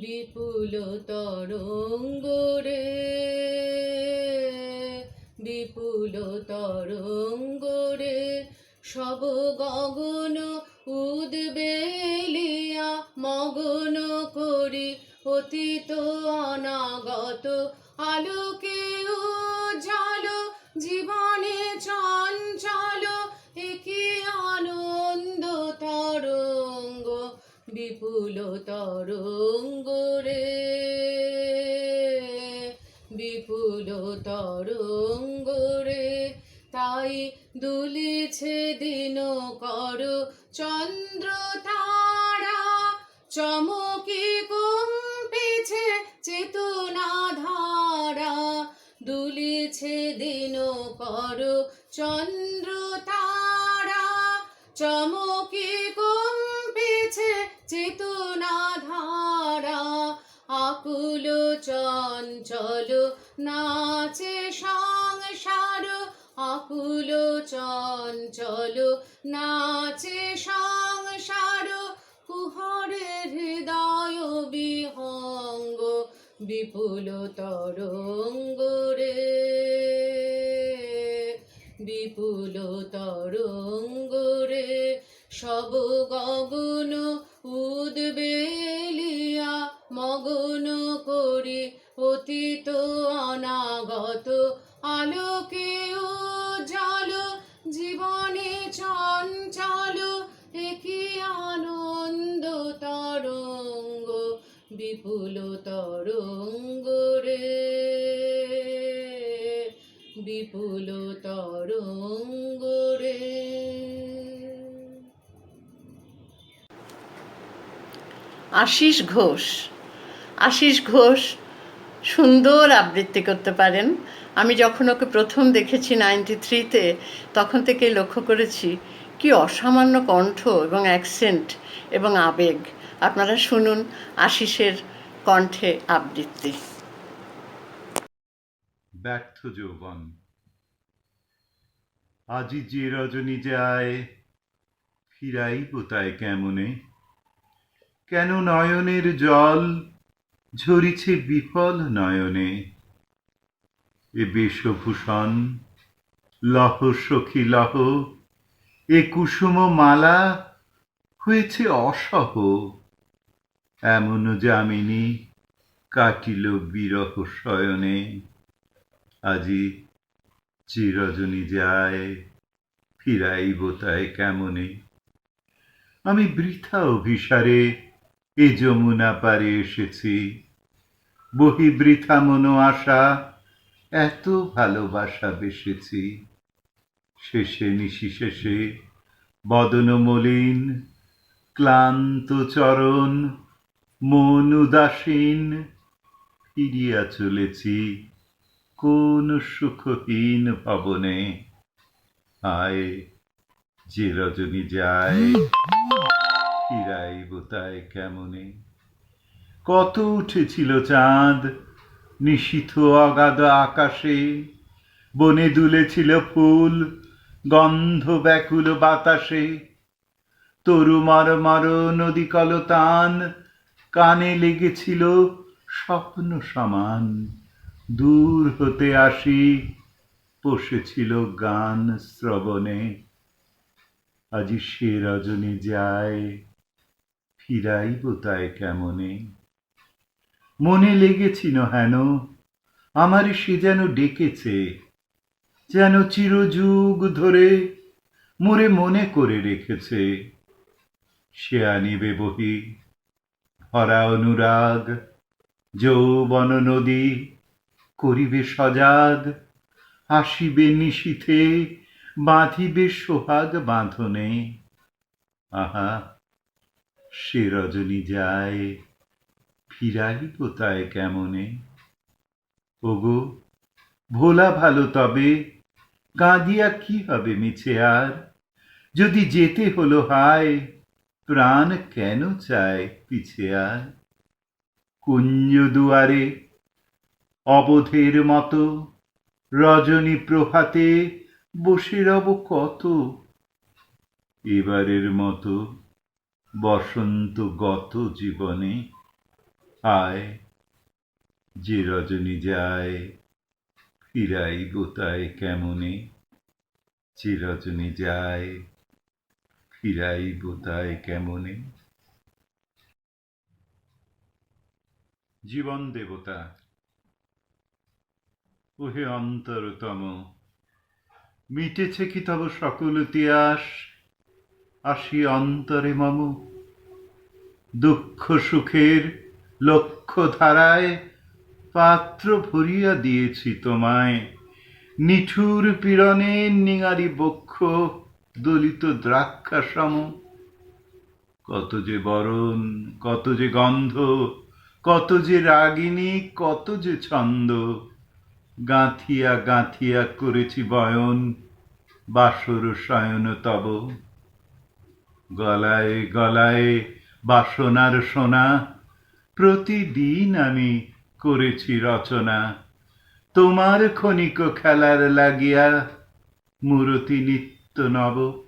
বিপুল তরঙ্গ রে, বিপুল তরঙ্গ রে, সব গগন উদ্বেলিয়া মগন করি অতীত অনাগত আলোকে উজ্জ্বল জীবনে চঞ্চল একি আনন্দ তরঙ্গ। বিপুল তরঙ্গ রে, বিপুল তরঙ্গ রে, তাই দুলিছে দিন কর চন্দ্র তারা চমকে কম্পেছে চেতনা ধারা, দুলিছে দিন কর চন্দ্র তারা, চমকে কম্পেছে চেতনা ধারা, আকুল চঞ্চল নাচে সংসার, আকুল চঞ্চল নাচে সংসার, কুহরে হৃদয় বিহঙ্গ বিপুল তরঙ্গ রে, বিপুল তরঙ্গ রে, সব গগন উদ্বেলিয়া মগন করি অতীত অনাগত, আলোকে উজ্জ্বল জীবনে চঞ্চল, একই আনন্দ তরঙ্গ বিপুল তরঙ্গ রে, বিপুল তরঙ্গ রে। আশিস ঘোষ, আশিস ঘোষ সুন্দর আবৃত্তি করতে পারেন। আমি যখন ওকে প্রথম দেখেছি 93-তে, তখন থেকেই লক্ষ্য করেছি কি অসামান্য কণ্ঠ এবং অ্যাকসেন্ট এবং আবেগ। আপনারা শুনুন আশিসের কণ্ঠে আবৃত্তি। ব্যর্থ যৌবন। আজি যে রজনী যায়, ফিরাইব তাই কেমনে? কেন নয়নের জল ঝরিছে বিফল নয়নে? এ বেশভূষণ লহ সখী লহ, এ কুসুম মালা হয়েছে অসহ, এমন যামিনী কাটিল বিরহ শয়নে। আজি যে রজনী যায়, ফিরাইব তাই কেমনে? আমি বৃথা অভিসারে এ যমুনা পারে এসেছি, বহি বৃথা মনো আশা, এত ভালোবাসা বেসেছি। শেষে নিশিশেষে বদন মলিন, ক্লান্ত চরণ মন উদাসীন, ফিরিয়া চলেছি কোন সুখহীন ভবনে। আয় যে রজনী যায়, ফিরাইব তাই কেমনে? কত উঠেছিল চাঁদ নিশীথ অগাধ আকাশে, বনে দুলেছিল ফুল গন্ধ ব্যাকুল বাতাসে। তরু মরমর নদী কলতান, কানে লেগেছিল স্বপ্ন সমান। দূর হতে আসি বসেছিল গান শ্রবণে। আজি সে রজনী যায়, ফিরাইব তাই কেমনে? মনে লেগেছিল হেন আমার সে যেন ডেকেছে, যেন চিরযুগ ধরে মোরে মনে করে রেখেছে। সে আনিবে বহি ভরা অনুরাগ, যৌবন নদী করিবে সজাগ, আসিবে নিশীথে বাঁধিবে সোহাগ বাঁধনে। আহা সে রজনী যায়, ফিরাইব তাই কেমনে? ওগো ভোলা ভালো তবে, কাঁদিয়া কি হবে মিছে আর? যদি যেতে হলো হায়, প্রাণ কেন চায় পিছে আর? কুঞ্জ দুয়ারে অবধের মতো রজনী প্রভাতে বসে রব কত। এবারের মতো বসন্ত গত জীবনে। আয় যে রজনী যায়, ফিরাইব তাই কেমনে? যে রজনী যায়, ফিরাইব তাই কেমনে? জীবন দেবতা। ওহে অন্তরতম, মিটেছে কি তব সকল তিয়াস? আসি অন্তরে মম, দুঃখ সুখের লক্ষ্য ধারায় পাত্র ভরিয়া দিয়েছি তোমায়। নিঠুর পীড়নে নিঙারি বক্ষ দলিত দ্রাক্ষা সম। কত যে বরণ, কত যে গন্ধ, কত যে রাগিনী, কত যে ছন্দ, গাঁথিয়া গাঁথিয়া করেছি বয়ন, বাসর শয়ন তব। গলায় গলায় বাসনার সোনা, প্রতিদিন আমি করেছি রচনা। তোমার ক্ষণিক খেলার লাগিয়া মূরতি নিত্য নব।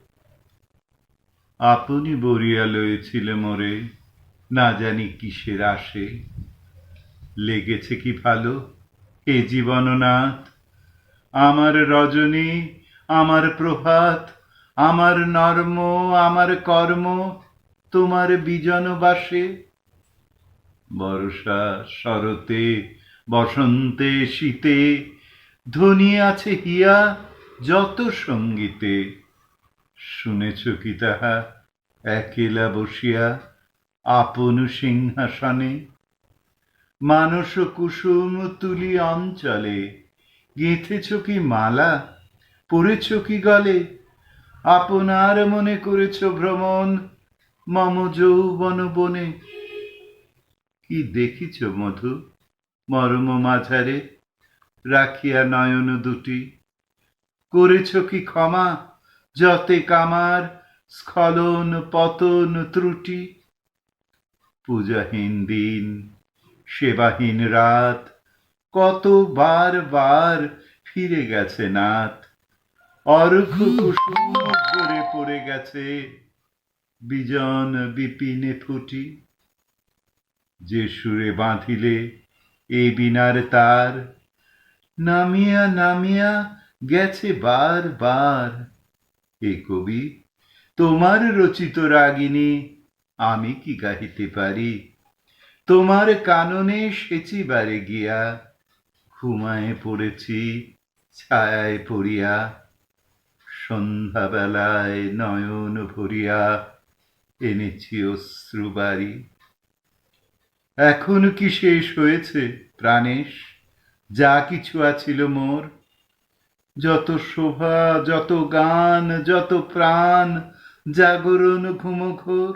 আপনি বরিয়া লয়েছিল মোরে, না জানি কিসের আসে। লেগেছে কি ভালো এ জীবননাথ, আমার রজনী, আমার প্রভাত, আমার নর্ম, আমার কর্ম তোমার বিজন বাসে। বর্ষা শরতে বসন্তে শীতে ধ্বনি আছে হিয়া যত সঙ্গীতে। শুনেছ কি তাহা একেলা বসিয়া আপন সিংহাসনে? মানস কুসুম তুলি অঞ্চলে গেঁথেছ কি মালা, পরেছ কি গলে? আপনার মনে করেছ ভ্রমণ মম যৌবন বনে। কি দেখিছ মধু মর্ম মাঝারে রাখিয়া নয়ন দুটি? করেছ কি ক্ষমা যতে কামার স্খলন পতন ত্রুটি? পূজাহীন দিন, সেবাহীন রাত, কত বার বার ফিরে গেছে নাথ। অর্ঘ কুসুম ঝরে পড়ে গেছে বিজন বিপিনে ফুটি। যে সুরে বাঁধিলে এ বিনার তার, নামিয়া নামিয়া গেছে বার বার। এ কবি, তোমার রচিত রাগিনী আমি কি গাহিতে পারি? তোমার কাননে সেচিবারে গিয়া ঘুমায় পড়েছি ছায়ায় পড়িয়া। সন্ধ্যাবেলায় নয়ন ভরিয়া এনেছি অশ্রুবারি। এখন কি শেষ হয়েছে প্রাণেশ যা কিছু আছিল মোর? যত শোভা, যত গান, যত প্রাণ, জাগরণ ঘুমঘোর।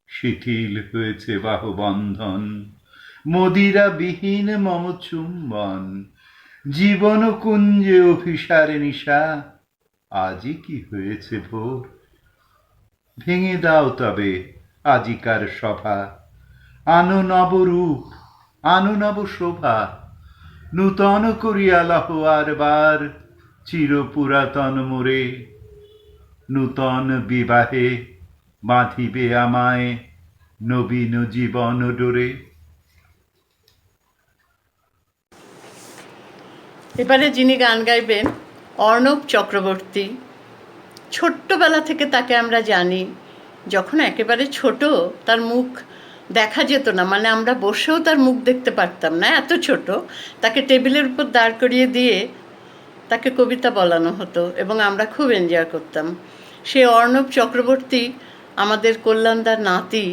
শিথিল হয়েছে বাহুবন্ধন, মদিরা বিহীন মম চুম্বন। জীবন কুঞ্জে অভিসার নিশা, আজই কি হয়েছে ভোর। ভেঙে দাও তবে আজিকার সভা, আনো নবরূপ, আনো নব শোভা। নূতন করিয়া লহ আর বার চির পুরাতন মোরে। নূতন বিবাহে বাঁধিবে আমায় নবীন জীবন ডোরে। এবারে যিনি গান গাইবেন অর্ণব চক্রবর্তী। ছোট্টবেলা থেকে তাকে আমরা জানি। যখন একেবারে ছোট, তার মুখ দেখা যেত না, মানে আমরা বসেও তার মুখ দেখতে পারতাম না, এত ছোট। তাকে টেবিলের উপর দাঁড় করিয়ে দিয়ে তাকে কবিতা বলানো হতো এবং আমরা খুব এনজয় করতাম। সে অর্ণব চক্রবর্তী আমাদের কল্যাণদার নাতি।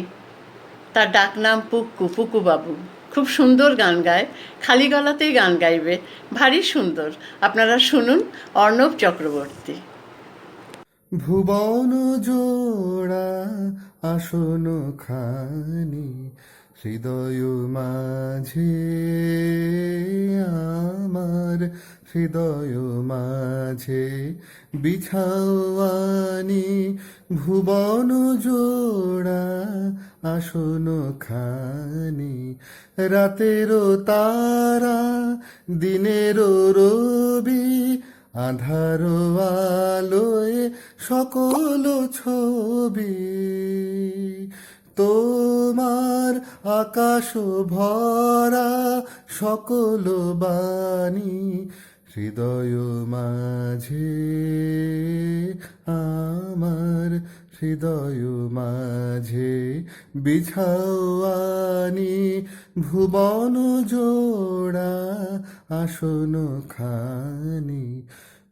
তার ডাকনাম পুক্কু, পুকু বাবু। খুব সুন্দর গান গায়, খালি গলাতেই গান গাইবে, ভারী সুন্দর। আপনারা শুনুন অর্ণব চক্রবর্তী। ভুবন জোড়া আসন খানি হৃদয় মাঝে, আমার হৃদয় মাঝে বিছাওয়ানি। ভুবন জোড়া আসন খানি, রাতেরও তারা দিনেরও রবি, আধার আলোয় সকল ছবি। তোমার আকাশ ভরা সকল বাণী, হৃদয় মাঝে আমার হৃদয় মাঝে বিছাওয়ানি। ভুবন জোড়া আসন খানি,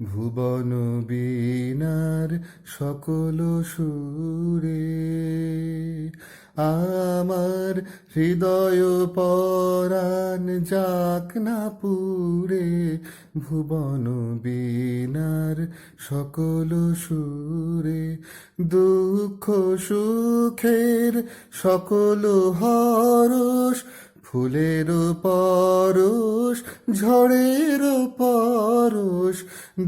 ভুবন বীণার সকল সুরে। আমার হৃদয় পরাণ যাক না পুরে, ভুবন বীণার সকল সুরে, দুঃখ সুখের সকল হরষ, ফুলের পরশ ঝড়ের পরশ,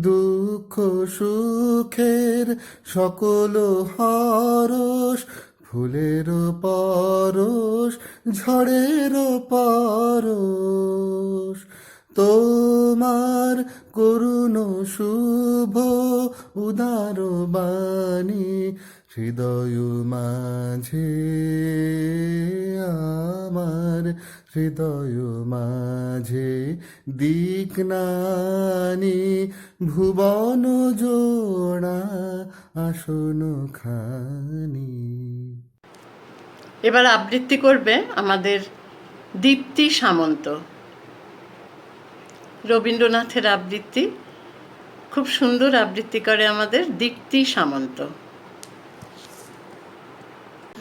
দুঃখ সুখের সকল হরষ, ফুলের পরশ ঝড়ের পরশ, তোমার করুণ শুভ উদার বাণী হৃদয় মাঝে, আমার হৃদয় মাঝে দিক নানি, ভুবন জোড়া আসন খানি। এবার আবৃত্তি করবে আমাদের দীপ্তি সামন্ত। রবীন্দ্রনাথের আবৃত্তি, খুব সুন্দর আবৃত্তি করে আমাদের দীপ্তি সামন্ত।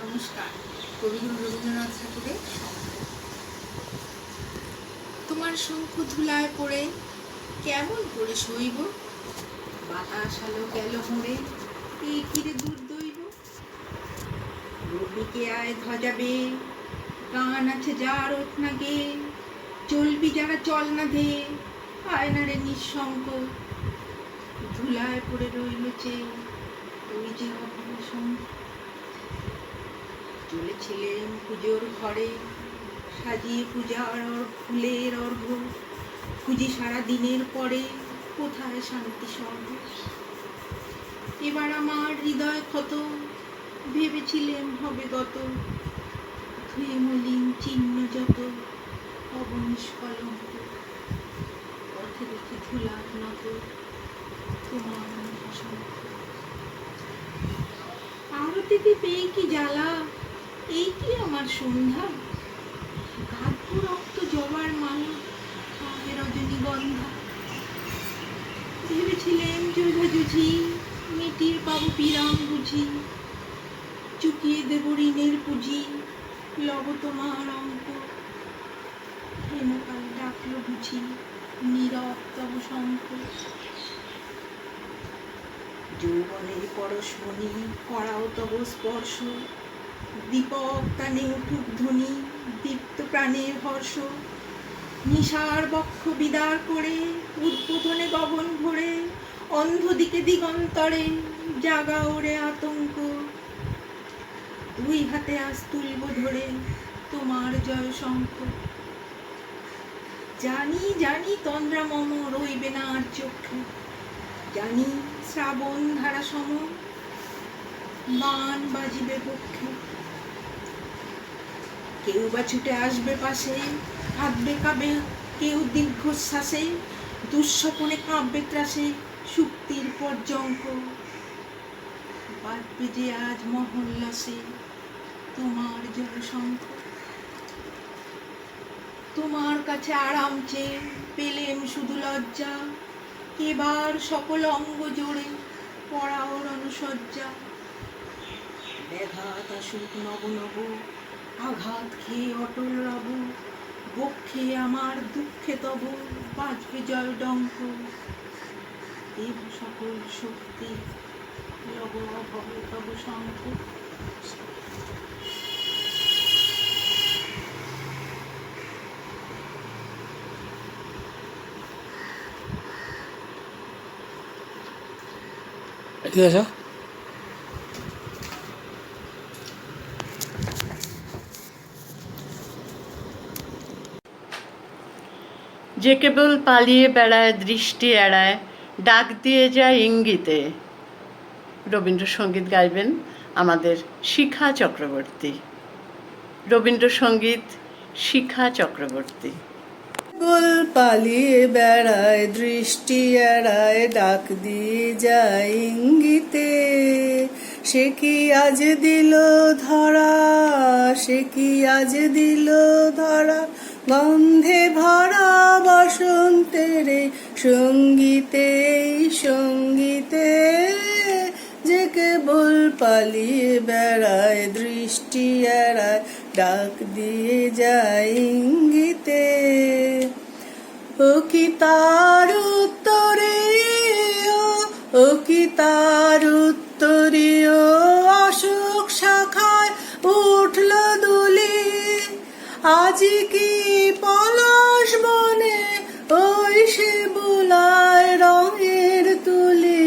নমস্কার। কবিগুরু রবীন্দ্রনাথ ঠাকুরের তোমার শঙ্খ ধুলায় পড়ে কেমন করে সইব, বাতাস আলো গেল মোড়ে এই কিরে দূর দইব, রবিকে আয় ধ্বজাবে গান আছে যার ওঠ না গে, চলবি যারা চল না দে আয় না রে নিঃসঙ্গ, ধুলায় পড়ে রইল চেয়ে ওই যে অপসঙ্গ, চলেছিলেন পুজোর ঘরে সাজিয়ে পূজার ফুলের অর্ঘ, খুঁজি সারা দিনের পরে কোথায় শান্তি স্বর্গ, এবার আমার হৃদয় ক্ষত ভেবেছিলেন হবে গত, ধুয়ে মলিন চিহ্ন যত অবনিশ কলঙ্ক, পথে দেখি ধুলার নত তোমার অসংখ্য, আরতিতে পেয়ে কি জ্বালা এই কি আমার সন্ধ্যা, গাঢ় রক্ত জবার মালা হাতে রজনীগন্ধা, ভেবেছিলেন জোঝাজুঝি মিটিয়ে পাবো পিরাম বুঝি, চুকিয়ে দেব ঋণের পুঁজি লব তোমার অঙ্ক, হেনকাল ডাকলো বুঝি নীরব তব শঙ্খ, যৌবনের পরশমণি করাও তব স্পর্শ, দীপক টানে উঠুক ধ্বনি দীপ্ত প্রাণের হর্ষ, নিশার বক্ষ বিদার করে উদ্বোধনে গগন ভরে, অন্ধ দিকে দিগন্তরে জাগা ওরে আতঙ্ক, দুই হাতে আজ তুলব ধরে তোমার জয় শঙ্খ, জানি জানি তন্দ্রা মম রইবে না আর চক্ষে, জানি শ্রাবণ ধারা সম বান বাজিবে পক্ষে, কেউ বা ছুটে আসবে পাশে কাঁদবে কাবে কেউ দীর্ঘশ্বাসে, দুঃস্বপনে কাঁপবে ত্রাসে শুক্তির পর্যঙ্ক, বাজবে যে আজ মহল্লাসে তোমার জয় শঙ্খ, তোমার কাছে আরাম চেয়ে পেলেম শুধু লজ্জা, এবার সকল অঙ্গ জোড়ে পড়াও রণসজ্জা, ব্যাঘাত আসুক নব নব আঘাত খেয়ে অটল রব, বক্ষে আমার দুঃখে তব বাজবে জয় ডঙ্ক, দেব সকল শক্তি লব অভয় তব শঙ্খ। ঠিক আছে। যে কেবল পালিয়ে বেড়ায় দৃষ্টি এড়ায় ডাক দিয়ে যায় ইঙ্গিতে। রবীন্দ্রসঙ্গীত গাইবেন আমাদের শিখা চক্রবর্তী। রবীন্দ্রসঙ্গীত শিখা চক্রবর্তী। কেবল পালিয়ে বেড়ায় দৃষ্টি এড়ায় ডাক দিয়ে যায় ইঙ্গিতে, সে কি আজ দিল ধরা, সে কি আজ দিল ধরা, গন্ধে ভরা বসন্তের সঙ্গীতে সঙ্গীতে, যে কেবল পালিয়ে বেড়ায়, দৃষ্টি এড়ায়, ডাক দিয়ে যায় ইঙ্গিতে। ও কি তার উত্তরে, ও কি তার উত্তরে, ও অশোক শাখায় উঠল দুলি। আজি কি পলাশ বনে ওই সে বুলায় রঙের তুলি।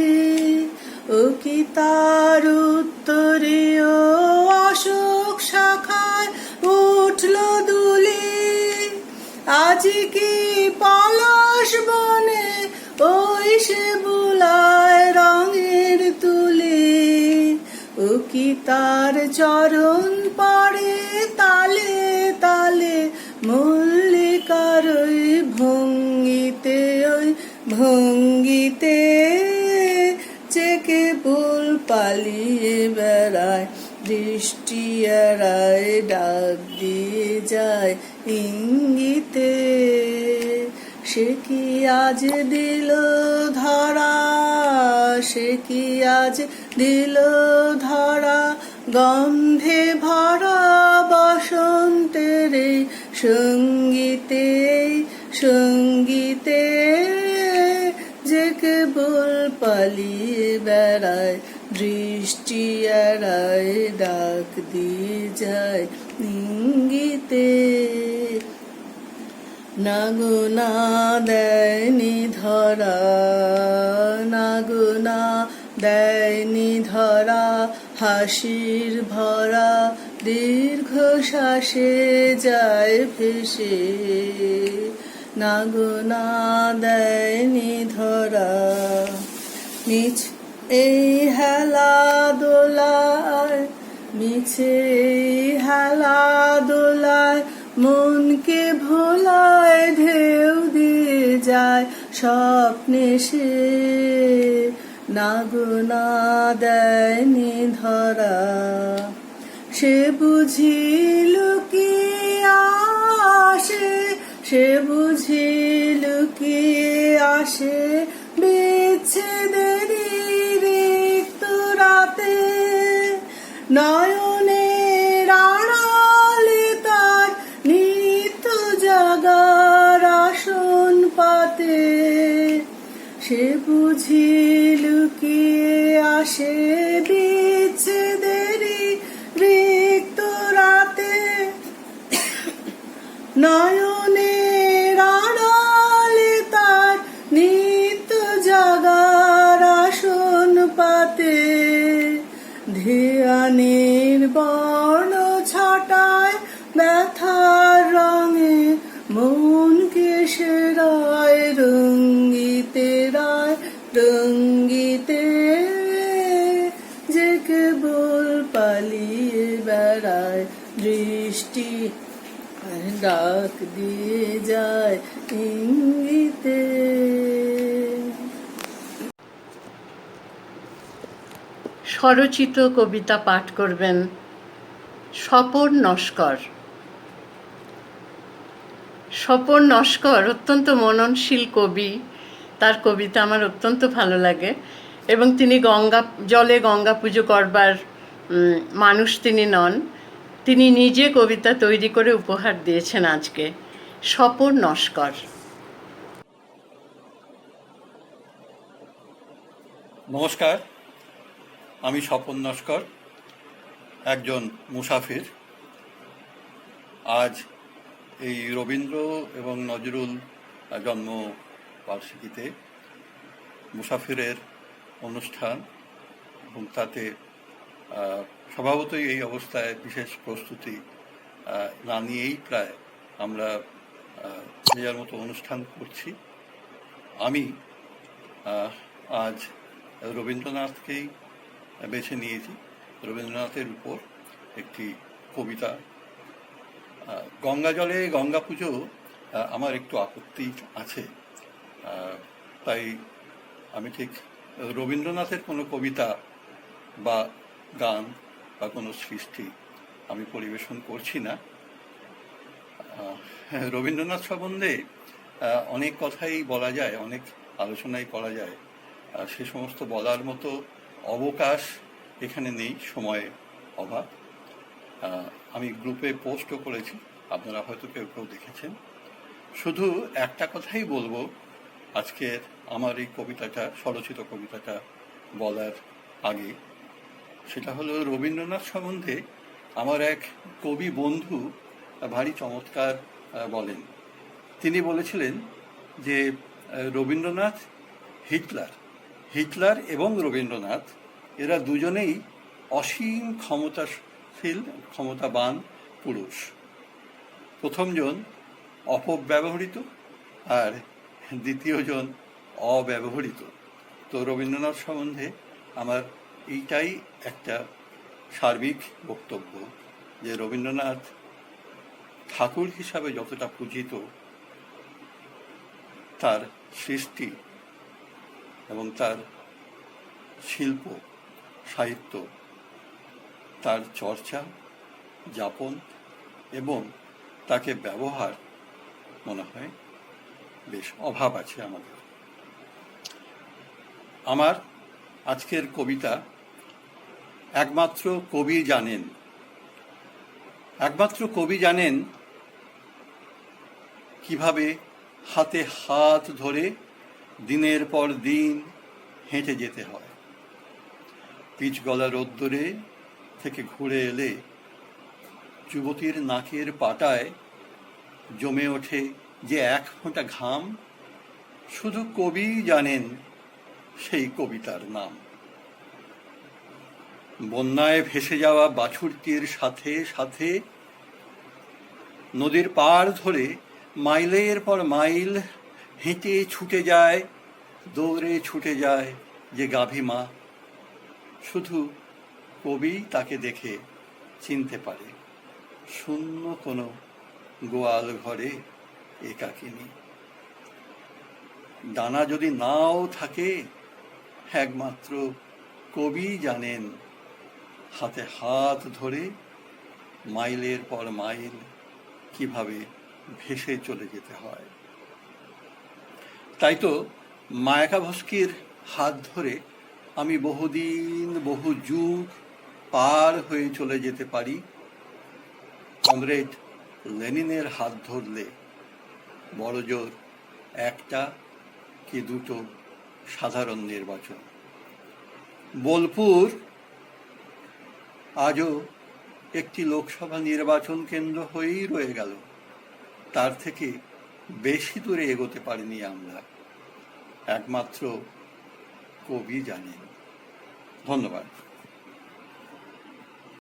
ও কি তার উত্তরে, ও অশোক শাখায় উঠল দুলি। আজি কি পলাশ বনে ওই সে বুলায় রঙের তুলি। ও কি তার চরণ পড়ে তালে তালে মল্লিকার ওই ভঙ্গিতে, ওই ভঙ্গিতে। যে কেবল পালিয়ে বেড়ায়, দৃষ্টি এড়ায়, ডাক দিয়ে যায় ইঙ্গিতে। সে কি আজ দিল ধরা, সে কি আজ দিল ধরা, গন্ধে ভরা বসন্তের এই সঙ্গীতে, সঙ্গীতে। যে কেবল পালিয়ে বেড়ায়, দৃষ্টি এড়ায়, ডাক দিয়ে যায় ইঙ্গিতে। না গো না দেয়নি ধরা, না গো না দেয়নি ধরা, হাসির ভরা দীর্ঘ শ্বাসে যায় ভেসে। না গো না দেয়নি ধরা। মিছ এই হেলা দোলায়, মিছে এই হেলা দোলায়, মনকে ভোলায় ঢেউ দিয়ে যায় স্বপ্নে সে। না গো না দেয়নি ধরা। সে বুঝি লুকিয়ে আসে, সে বুঝি লুকিয়ে আসে, বিচ্ছেদেরই রিক্ত রাতে। নয়নের আড়ালে তার নিত্য জাগার আসন পাতে। সে বুঝি লুকিয়ে আসে, বিচ্ছেদেরই রিক্ত রাতে। নয়নের আড়ালে তার নিত্য জাগার আসন পাতে। ধ্যানের বর্ণ ছটায় ব্যথার রঙে মনকে সেরায় রঙ্গিতে, রায় রঙ্গিতে। যে কেবল পালিয়ে বেড়ায়, দৃষ্টি ডাক দিয়ে যায় ইঙ্গিতে। স্বরচিত কবিতা পাঠ করবেন স্বপন নস্কর। স্বপন নস্কর অত্যন্ত মননশীল কবি, তার কবিতা আমার অত্যন্ত ভালো লাগে এবং তিনি জলে গঙ্গা পুজো করবার মানুষ তিনি নন, তিনি নিজে কবিতা তৈরি করে উপহার দিয়েছেন আজকে। স্বপন নস্কর। নমস্কার, আমি স্বপন নস্কর, একজন মুসাফির। আজ এই রবীন্দ্র এবং নজরুল জন্মবার্ষিকীতে মুসাফিরের অনুষ্ঠান এবং তাতে স্বভাবতই এই অবস্থায় বিশেষ প্রস্তুতি না নিয়েই প্রায় আমরা যে যার মতো অনুষ্ঠান করছি। আমি আজ রবীন্দ্রনাথকেই বেছে নিয়েছি। রবীন্দ্রনাথের উপর একটি কবিতা। গঙ্গা জলে গঙ্গা পুজো আমার একটু আপত্তি আছে, তাই আমি ঠিক রবীন্দ্রনাথের কোনো কবিতা বা গান বা কোনো সৃষ্টি আমি পরিবেশন করছি না। রবীন্দ্রনাথ সম্বন্ধে অনেক কথাই বলা যায়, অনেক আলোচনাই করা যায়। সে সমস্ত বলার মতো অবকাশ এখানে নেই, সময়ের অভাব। আমি গ্রুপে পোস্টও করেছি, আপনারা হয়তো কেউ কেউ দেখেছেন। শুধু একটা কথাই বলবো আজকের আমার এই কবিতাটা, স্বরচিত কবিতাটা বলার আগে, সেটা হলো রবীন্দ্রনাথ সম্বন্ধে আমার এক কবি বন্ধু ভারী চমৎকার বলেন। তিনি বলেছিলেন যে রবীন্দ্রনাথ হিটলার এবং রবীন্দ্রনাথ এরা দুজনেই অসীম ক্ষমতাবান পুরুষ। প্রথমজন অপব্যবহৃত আর দ্বিতীয়জন অব্যবহৃত। তো রবীন্দ্রনাথ সম্বন্ধে আমার এইটাই একটা সার্বিক বক্তব্য যে রবীন্দ্রনাথ ঠাকুর হিসাবে যতটা পূজিত, তার সৃষ্টি এবং তার শিল্প সাহিত্য, তার চর্চা যাপন এবং তাকে ব্যবহার মনে হয় বেশ অভাব আছে আমাদের। আমার আজকের কবিতা একমাত্র কবি জানেন কিভাবে হাতে হাত ধরে দিনের পর দিন হেঁটে যেতে হয়। পিচ গলা রোদ্দুরে থেকে ঘুরে এলে যুবতীর নাকের পাটায় জমে ওঠে যে এক ফোঁটা ঘাম, শুধু কবি জানেন সেই কবিতার নাম। বন্যায় ভেসে যাওয়া বাছুরটির সাথে সাথে নদীর পাড় ধরে মাইলের পর মাইল হেঁটে ছুটে যায়, দৌড়ে ছুটে যায় যে গাভী মা, শুধু কবি তাকে দেখে চিনতে পারে, শূন্য কোনো গোয়াল ঘরে একাকিনী। ডানা যদি নাও থাকে, একমাত্র কবি জানেন হাতে হাত ধরে মাইলের পর মাইল কিভাবে ভেসে চলে যেতে হয়। তাই তো মায়াকাভস্কির হাত ধরে আমি বহুদিন বহু যুগ পার হয়ে চলে যেতে পারি। কমরেড লেনিনের হাত ধরলে বড় জোর একটা কি দুটো সাধারণ নির্বাচন। বোলপুর আজও একটি লোকসভা নির্বাচন কেন্দ্র হয়েই রয়ে গেল, তার থেকে বেশি দূরে এগোতে পারিনি আমরা। একমাত্র কবি জানেন। ধন্যবাদ।